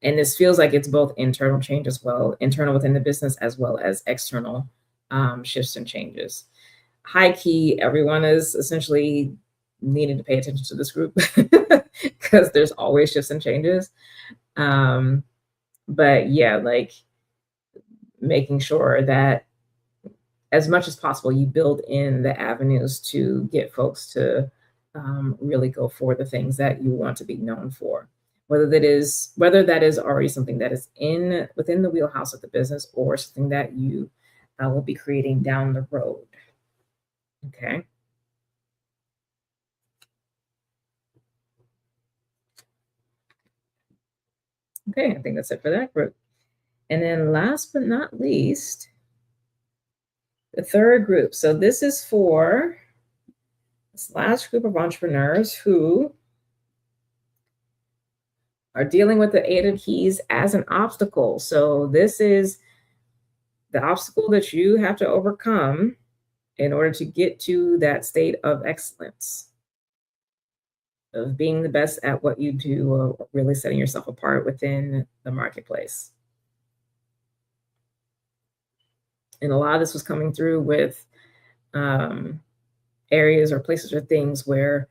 S1: And this feels like it's both internal change as well, internal within the business, as well as external shifts and changes. High key, everyone is essentially needing to pay attention to this group because there's always shifts and changes. But yeah, like making sure that as much as possible, you build in the avenues to get folks to really go for the things that you want to be known for, whether that is already something that is within the wheelhouse of the business or something that you will be creating down the road. Okay. Okay, I think that's it for that group. And then last but not least, the third group. So this is for this last group of entrepreneurs who are dealing with the Eight of Keys as an obstacle. So this is the obstacle that you have to overcome in order to get to that state of excellence, of being the best at what you do, or really setting yourself apart within the marketplace. And a lot of this was coming through with areas or places or things where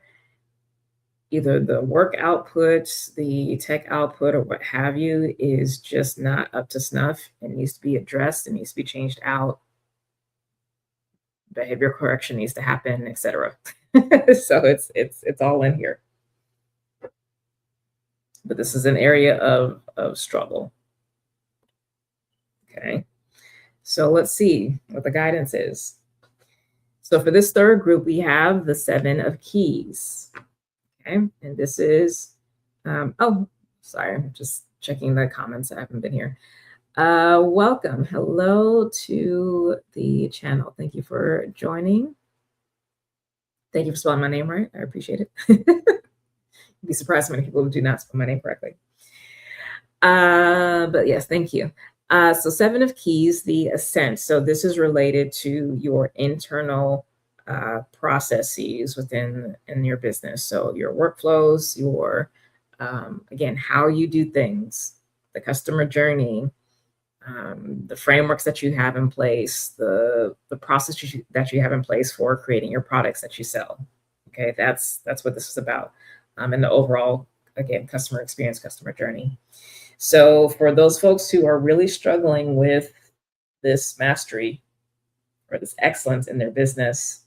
S1: either the work output, the tech output, or what have you is just not up to snuff. It needs to be addressed. It needs to be changed out. Behavior correction needs to happen, etc. So it's all in here. But this is an area of struggle. Okay. So let's see what the guidance is. So for this third group, we have the Seven of Keys. Okay. And this is, oh, sorry, I'm just checking the comments. I haven't been here. Welcome. Hello to the channel. Thank you for joining. Thank you for spelling my name right. I appreciate it. You'd be surprised how many people do not spell my name correctly. But yes, thank you. So Seven of Keys, the Ascent. So this is related to your internal processes in your business. So your workflows, your, again, how you do things, the customer journey, the frameworks that you have in place, the process that you have in place for creating your products that you sell. Okay, that's what this is about. And the overall, again, customer experience, customer journey. So for those folks who are really struggling with this mastery or this excellence in their business,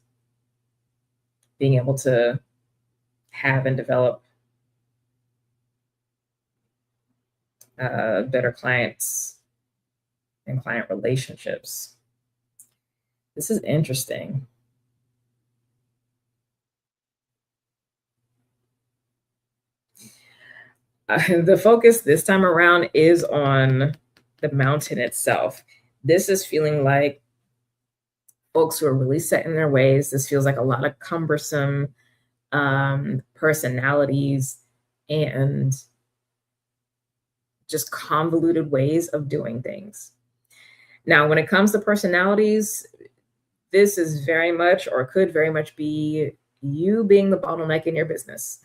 S1: being able to have and develop better clients and client relationships. This is interesting. The focus this time around is on the mountain itself. This is feeling like folks who are really set in their ways. This feels like a lot of cumbersome personalities and just convoluted ways of doing things. Now, when it comes to personalities, this is very much, or could very much be, you being the bottleneck in your business.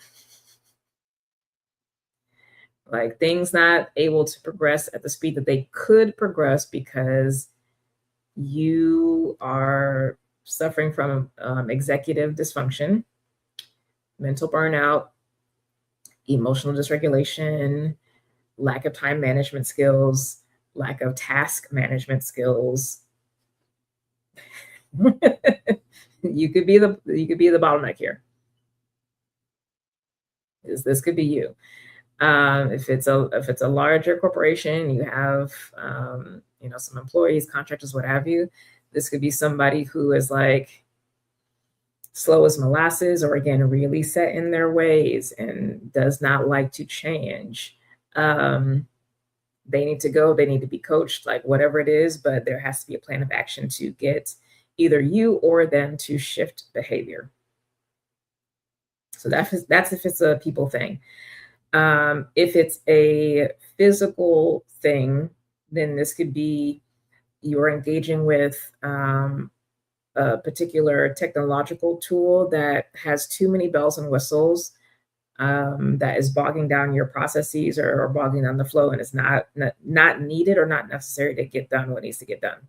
S1: Like things not able to progress at the speed that they could progress because you are suffering from executive dysfunction, mental burnout, emotional dysregulation, lack of time management skills, lack of task management skills. You could be the bottleneck here. This could be you. If it's a larger corporation, you have some employees, contractors, what have you. This could be somebody who is like slow as molasses, or again, really set in their ways and does not like to change. They need to go, they need to be coached, like whatever it is, but there has to be a plan of action to get either you or them to shift behavior. So that's if it's a people thing. If it's a physical thing, then this could be you're engaging with a particular technological tool that has too many bells and whistles, that is bogging down your processes or bogging down the flow, and it's not needed or not necessary to get done what needs to get done.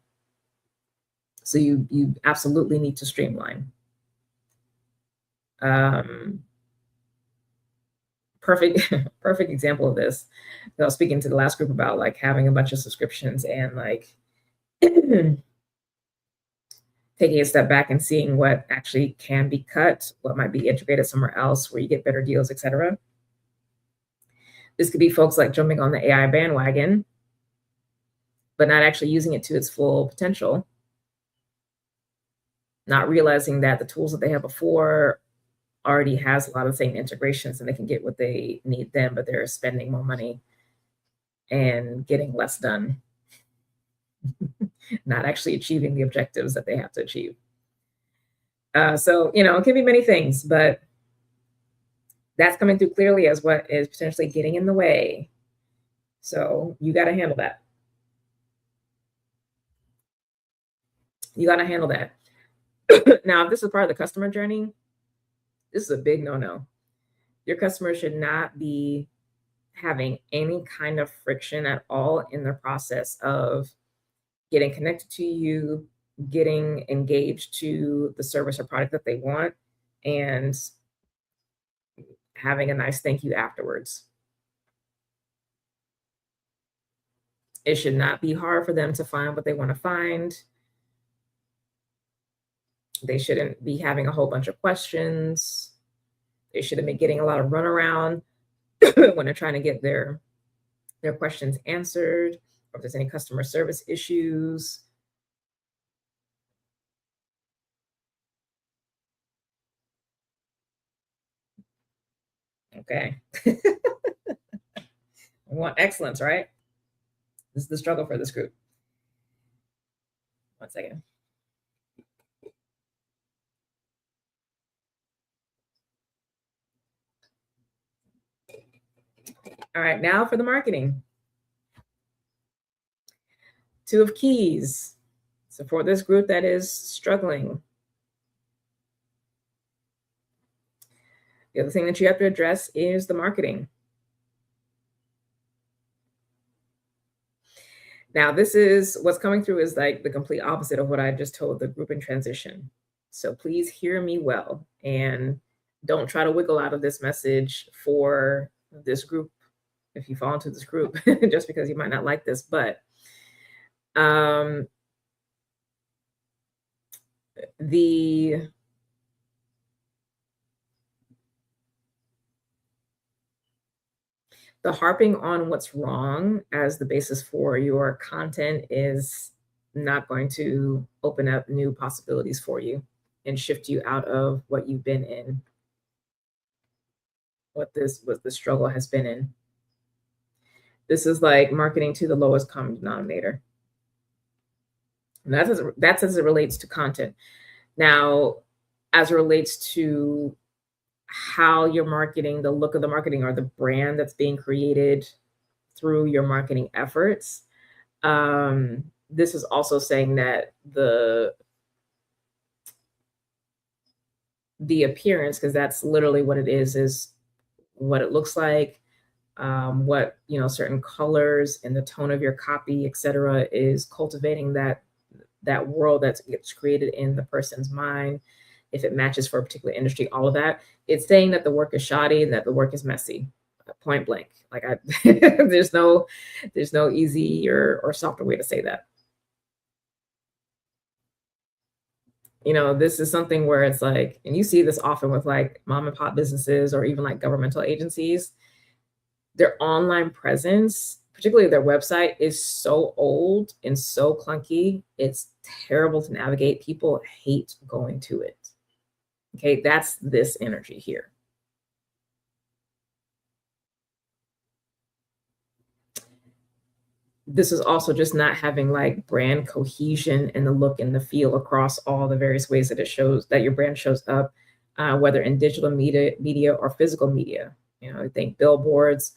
S1: So you absolutely need to streamline. Perfect perfect example of this. I was speaking to the last group about like having a bunch of subscriptions and like taking a step back and seeing what actually can be cut, what might be integrated somewhere else where you get better deals, etc. This could be folks like jumping on the AI bandwagon, but not actually using it to its full potential, not realizing that the tools that they had before already has a lot of the same integrations and they can get what they need then, but they're spending more money and getting less done, not actually achieving the objectives that they have to achieve. So, it can be many things, but that's coming through clearly as what is potentially getting in the way. So you got to handle that. You got to handle that. Now, if this is part of the customer journey, this is a big no-no. Your customer should not be having any kind of friction at all in the process of getting connected to you, getting engaged to the service or product that they want, and having a nice thank you afterwards. It should not be hard for them to find what they want to find. They shouldn't be having a whole bunch of questions. They shouldn't be getting a lot of runaround when they're trying to get their questions answered, or if there's any customer service issues. Okay. We want excellence, right? This is the struggle for this group. One second. All right, now for the marketing. Two of keys. So for this group that is struggling, the other thing that you have to address is the marketing. Now, this is what's coming through is like the complete opposite of what I just told the group in transition. So please hear me well and don't try to wiggle out of this message for this group if you fall into this group just because you might not like this. But the harping on what's wrong as the basis for your content is not going to open up new possibilities for you and shift you out of what you've been in, what the struggle has been in. This is like marketing to the lowest common denominator. And that's as it relates to content. Now, as it relates to how you're marketing, the look of the marketing or the brand that's being created through your marketing efforts, this is also saying that the appearance, because that's literally what it is what it looks like, what certain colors and the tone of your copy, etc., is cultivating that world that gets created in the person's mind. If it matches for a particular industry, all of that, it's saying that the work is shoddy and that the work is messy, point blank. Like there's no easy or softer way to say that. This is something where it's like, and you see this often with like mom and pop businesses or even like governmental agencies, their online presence, particularly their website, is so old and so clunky. It's terrible to navigate. People hate going to it. Okay, that's this energy here. This is also just not having like brand cohesion and the look and the feel across all the various ways that it shows that your brand shows up, whether in digital media or physical media. think billboards,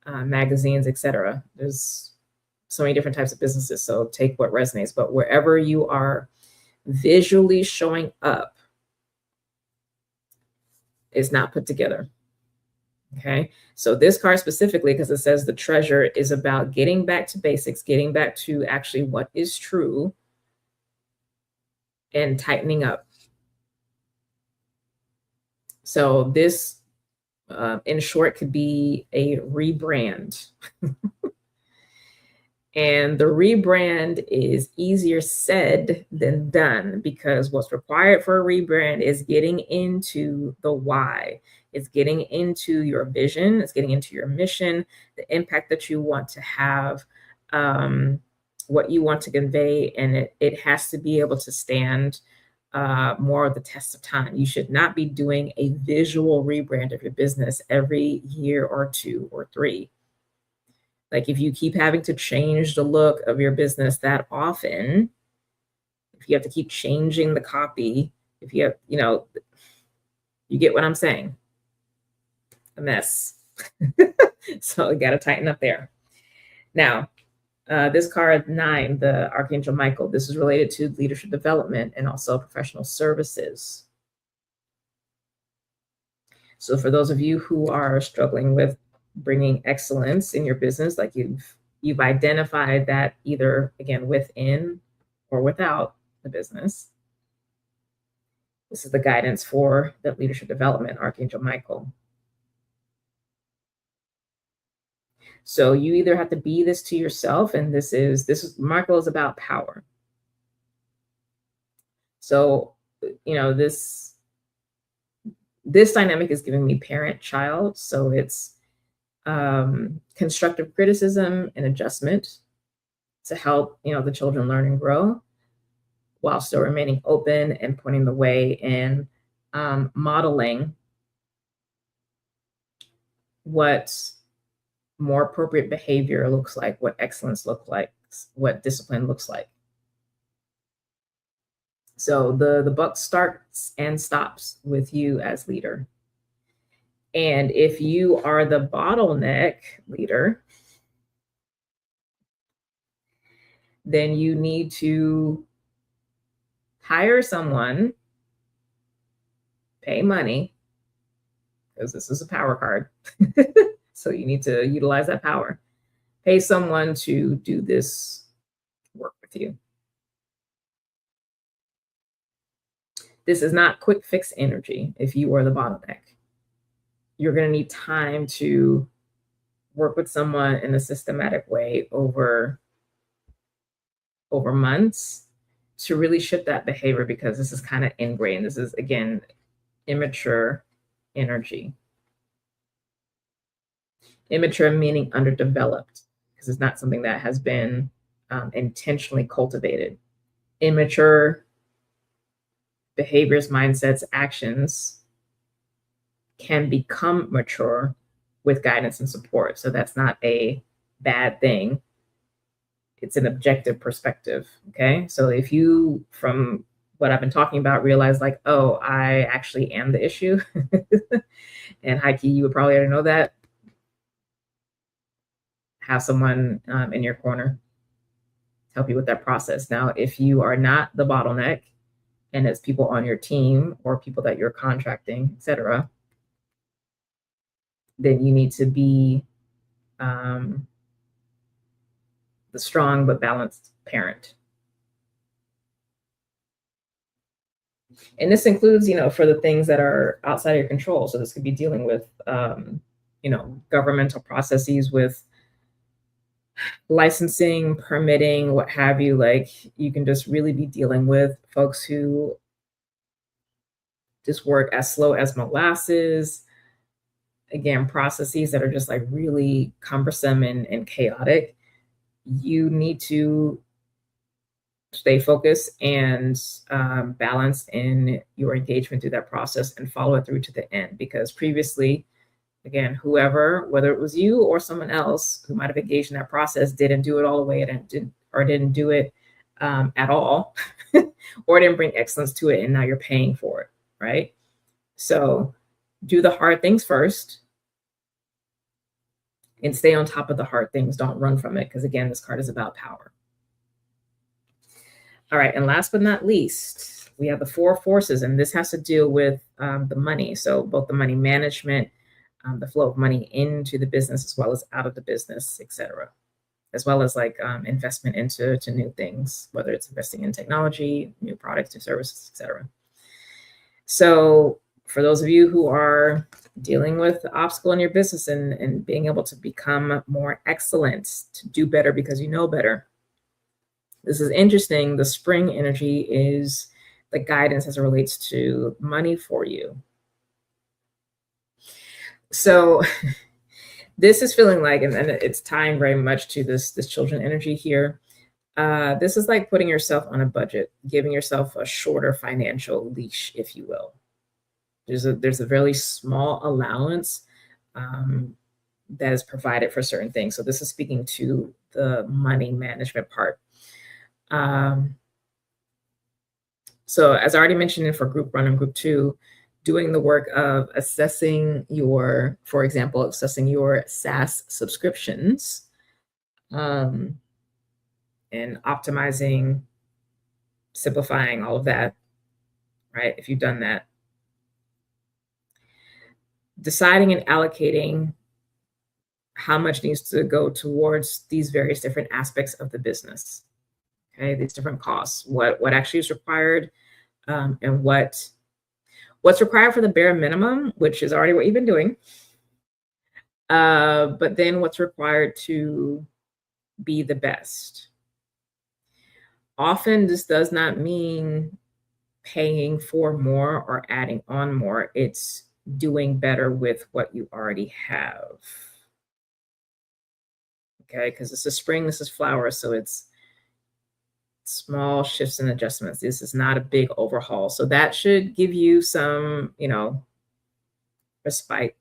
S1: magazines, etc. There's so many different types of businesses. So take what resonates, but wherever you are visually showing up is not put together. Okay. So this card specifically, because it says the treasure, is about getting back to basics, getting back to actually what is true and tightening up. So this, in short, could be a rebrand. And the rebrand is easier said than done, because what's required for a rebrand is getting into the why. It's getting into your vision. It's getting into your mission, the impact that you want to have, what you want to convey. And it has to be able to stand more of the test of time. You should not be doing a visual rebrand of your business every year or 2 or 3. Like if you keep having to change the look of your business that often, if you have to keep changing the copy, if you have, you get what I'm saying? A mess. So you got to tighten up there. Now, this card 9, the Archangel Michael, this is related to leadership development and also professional services. So for those of you who are struggling with bringing excellence in your business, like you've identified that either, again, within or without the business, this is the guidance for the leadership development, Archangel Michael. So you either have to be this to yourself, and this is Michael is about power. So, this dynamic is giving me parent-child. So it's constructive criticism and adjustment to help, the children learn and grow while still remaining open and pointing the way and modeling what more appropriate behavior looks like, what excellence looks like, what discipline looks like. So the buck starts and stops with you as leader. And if you are the bottleneck leader, then you need to hire someone, pay money, because this is a power card. So you need to utilize that power. Pay someone to do this work with you. This is not quick fix energy if you are the bottleneck. You're going to need time to work with someone in a systematic way over months to really shift that behavior, because this is kind of ingrained. This is, again, immature energy. Immature meaning underdeveloped, because it's not something that has been intentionally cultivated. Immature behaviors, mindsets, actions can become mature with guidance and support. So that's not a bad thing. It's an objective perspective. Okay. So if you, from what I've been talking about, realize like, oh, I actually am the issue, and high key, you would probably already know that, have someone in your corner to help you with that process. Now, if you are not the bottleneck and it's people on your team or people that you're contracting, etc., then you need to be the strong but balanced parent. And this includes, for the things that are outside of your control. So this could be dealing with, governmental processes with licensing, permitting, what have you. Like, you can just really be dealing with folks who just work as slow as molasses. Again, processes that are just like really cumbersome and chaotic. You need to stay focused and balanced in your engagement through that process and follow it through to the end. Because previously, again, whoever, whether it was you or someone else who might have engaged in that process, didn't do it all the way and didn't do it at all, or didn't bring excellence to it, and now you're paying for it, right? So do the hard things first, and stay on top of the hard things. Don't run from it, because again, this card is about power. All right, and last but not least, we have the four forces, and this has to deal with the money. So both the money management, the flow of money into the business as well as out of the business, etc., as well as like investment into new things, whether it's investing in technology, new products, new services, etc. So for those of you who are dealing with the obstacle in your business and being able to become more excellent, to do better because you know better, this is interesting. The spring energy is the guidance as it relates to money for you. So this is feeling like, and it's tying very much to this children energy here. This is like putting yourself on a budget, giving yourself a shorter financial leash, if you will. There's a very small allowance that is provided for certain things. So this is speaking to the money management part. So as I already mentioned for group 1 and group 2, doing the work of assessing your, for example, assessing your SaaS subscriptions, and optimizing, simplifying all of that, right? If you've done that, deciding and allocating how much needs to go towards these various different aspects of the business. Okay, these different costs, what actually is required, and what's required for the bare minimum, which is already what you've been doing, but then what's required to be the best. Often this does not mean paying for more or adding on more. It's doing better with what you already have. Okay, because this is spring, this is flowers, so it's small shifts and adjustments. This is not a big overhaul. So that should give you some, respite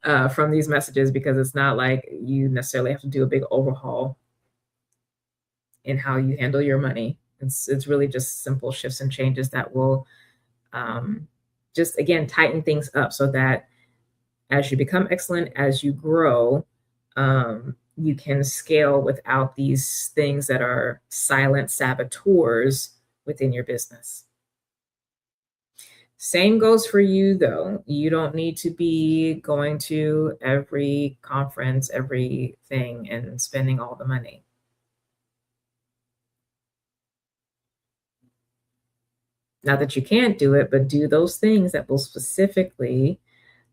S1: from these messages, because it's not like you necessarily have to do a big overhaul in how you handle your money. It's really just simple shifts and changes that will just, again, tighten things up so that as you become excellent, as you grow, you can scale without these things that are silent saboteurs within your business. Same goes for you, though. You don't need to be going to every conference, everything, and spending all the money. Not that you can't do it, but do those things that will specifically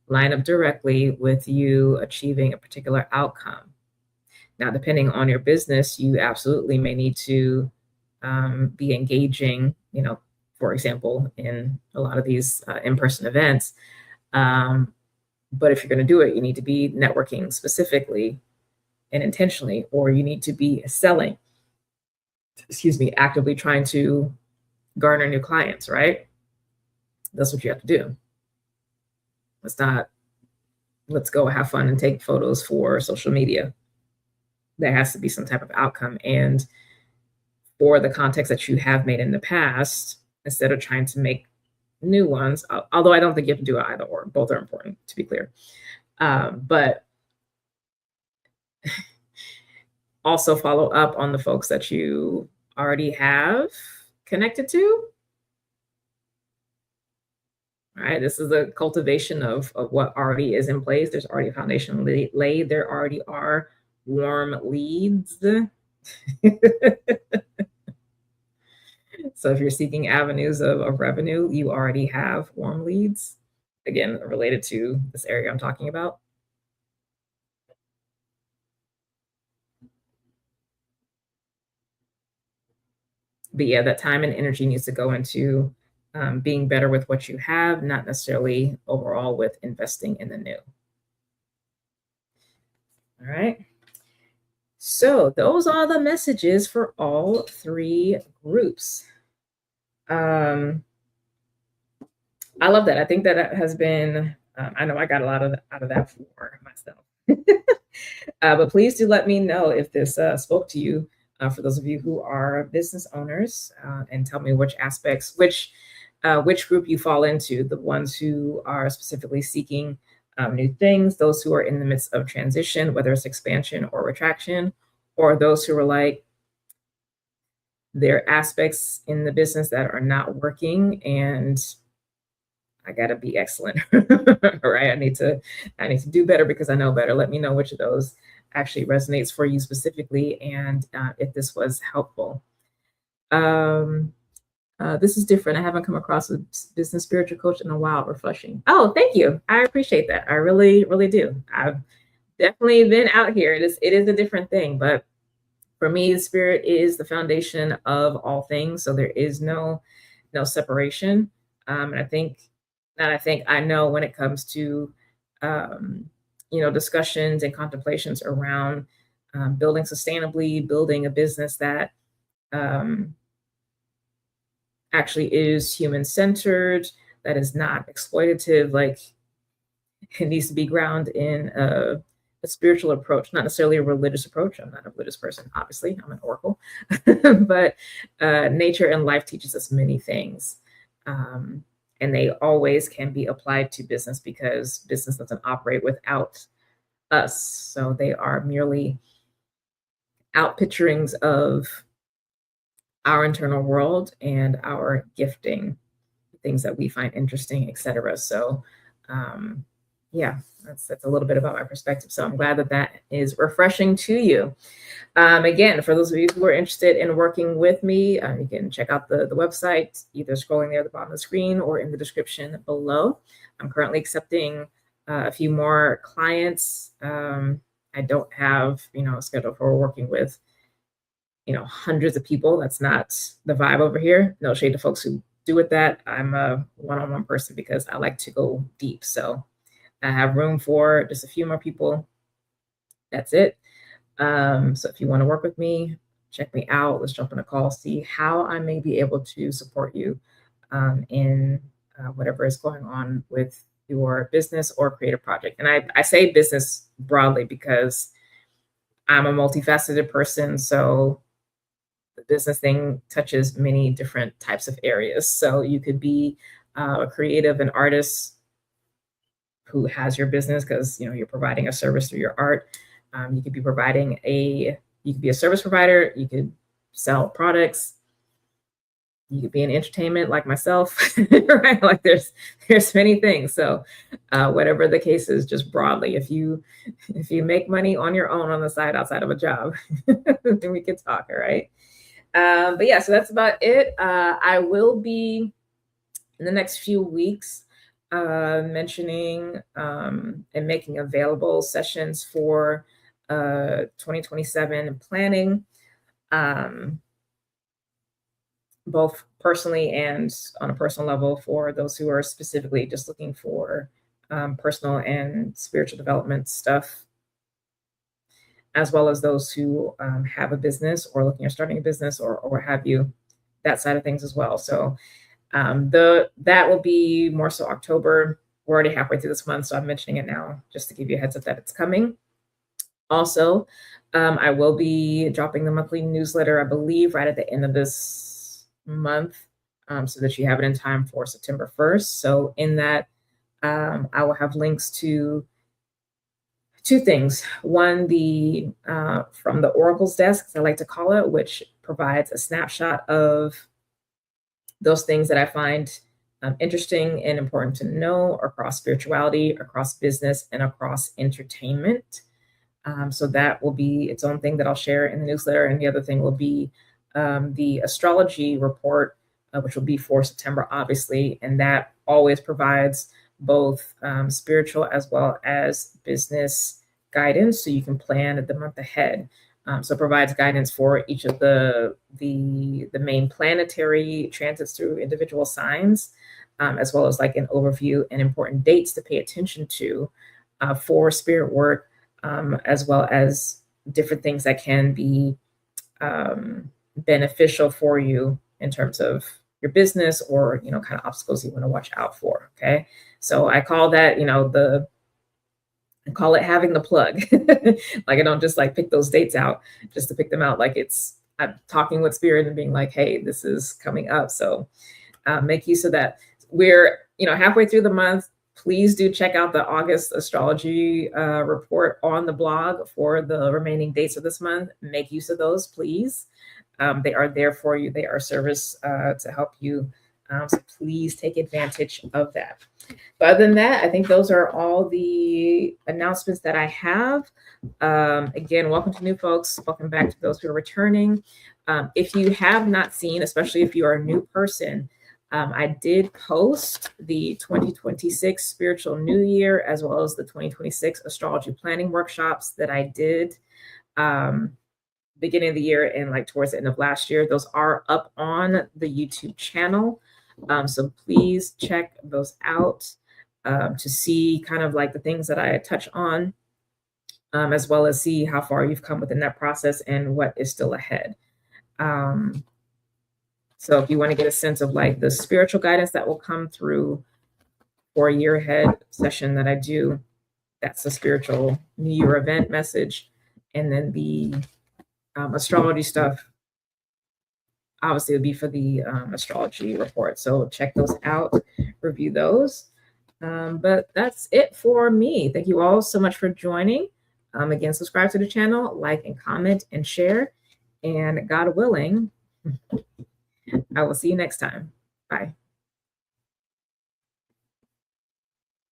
S1: line up directly with you achieving a particular outcome. Now, depending on your business, you absolutely may need to be engaging, for example, in a lot of these in-person events. But if you're going to do it, you need to be networking specifically and intentionally, or you need to be selling, actively trying to garner new clients, right? That's what you have to do. It's not, let's go have fun and take photos for social media. There has to be some type of outcome. And for the contacts that you have made in the past, instead of trying to make new ones, although I don't think you have to do it either or, both are important, to be clear. But also follow up on the folks that you already have connected to. All right, this is a cultivation of what already is in place. There's already a foundation laid. There already are warm leads. So if you're seeking avenues of revenue, you already have warm leads, again, related to this area I'm talking about. But yeah, that time and energy needs to go into being better with what you have, not necessarily overall with investing in the new. All right. So those are the messages for all three groups. I love that. I think that has been, I know I got a lot out of that for myself. But please do let me know if this spoke to you, for those of you who are business owners, and tell me which aspects, which group you fall into, the ones who are specifically seeking new things, those who are in the midst of transition, whether it's expansion or retraction, or those who are like, there are aspects in the business that are not working and I gotta be excellent, right? I need to do better because I know better. Let me know which of those actually resonates for you specifically, and if this was helpful. Um, this is different. I haven't come across a business spiritual coach in a while. Refreshing. Oh, thank you. I appreciate that. I really, really do. I've definitely been out here. It is a different thing, but for me, the spirit is the foundation of all things. So there is no separation. And I know when it comes to um, discussions and contemplations around building sustainably, building a business that um, actually is human centered, that is not exploitative. Like it needs to be grounded in a spiritual approach, not necessarily a religious approach. I'm not a religious person, obviously. I'm an oracle, but nature and life teaches us many things. And they always can be applied to business because business doesn't operate without us. So they are merely outpicturings of our internal world and our gifting, things that we find interesting, etc. So, yeah, that's a little bit about my perspective. So I'm glad that is refreshing to you. Again, for those of you who are interested in working with me, you can check out the website, either scrolling there at the bottom of the screen or in the description below. I'm currently accepting a few more clients. I don't have, a schedule for working with, hundreds of people. That's not the vibe over here. No shade to folks who do with that. I'm a one-on-one person because I like to go deep. So I have room for just a few more people. That's it. So if you want to work with me, check me out. Let's jump on a call, see how I may be able to support you in whatever is going on with your business or creative project. And I say business broadly because I'm a multifaceted person. So the business thing touches many different types of areas. So you could be a creative, an artist who has your business because you're providing a service through your art. You could be a service provider. You could sell products. You could be in entertainment like myself, right? Like there's many things. So whatever the case is, just broadly, if you make money on your own on the side outside of a job, then we can talk, all right? But yeah, so that's about it. I will be in the next few weeks mentioning and making available sessions for 2027 planning, both personally and on a personal level for those who are specifically just looking for personal and spiritual development stuff, as well as those who have a business or looking at starting a business or what have you, that side of things as well. So that will be more so October. We're already halfway through this month, so I'm mentioning it now just to give you a heads up that it's coming. Also, I will be dropping the monthly newsletter, I believe, right at the end of this month, so that you have it in time for September 1st. So in that, I will have links to two things. One, the from the Oracle's desk, as I like to call it, which provides a snapshot of those things that I find interesting and important to know across spirituality, across business, and across entertainment. So that will be its own thing that I'll share in the newsletter. And the other thing will be the astrology report, which will be for September, obviously. And that always provides both spiritual as well as business guidance, so you can plan the month ahead. So it provides guidance for each of the main planetary transits through individual signs, as well as like an overview and important dates to pay attention to for spirit work, as well as different things that can be beneficial for you in terms of your business or kind of obstacles you want to watch out for. Okay, so I call that I call it having the plug. Like I don't just like pick those dates out just to pick them out. Like I'm talking with spirit and being like, hey, this is coming up. So make use of that. We're halfway through the month. Please do check out the August astrology report on the blog for the remaining dates of this month. Make use of those, please. They are there for you. They are service to help you. So please take advantage of that. But other than that, I think those are all the announcements that I have. Again, welcome to new folks. Welcome back to those who are returning. If you have not seen, especially if you are a new person, I did post the 2026 Spiritual New Year as well as the 2026 Astrology Planning Workshops that I did beginning of the year and like towards the end of last year. Those are up on the YouTube channel. So please check those out to see kind of like the things that I touch on, as well as see how far you've come within that process and what is still ahead. So if you want to get a sense of like the spiritual guidance that will come through for a year ahead session that I do, that's the spiritual New Year event message. And then the astrology stuff, obviously, would be for the astrology report. So check those out, review those. But that's it for me. Thank you all so much for joining. Again, subscribe to the channel, like and comment and share. And God willing, I will see you next time. Bye.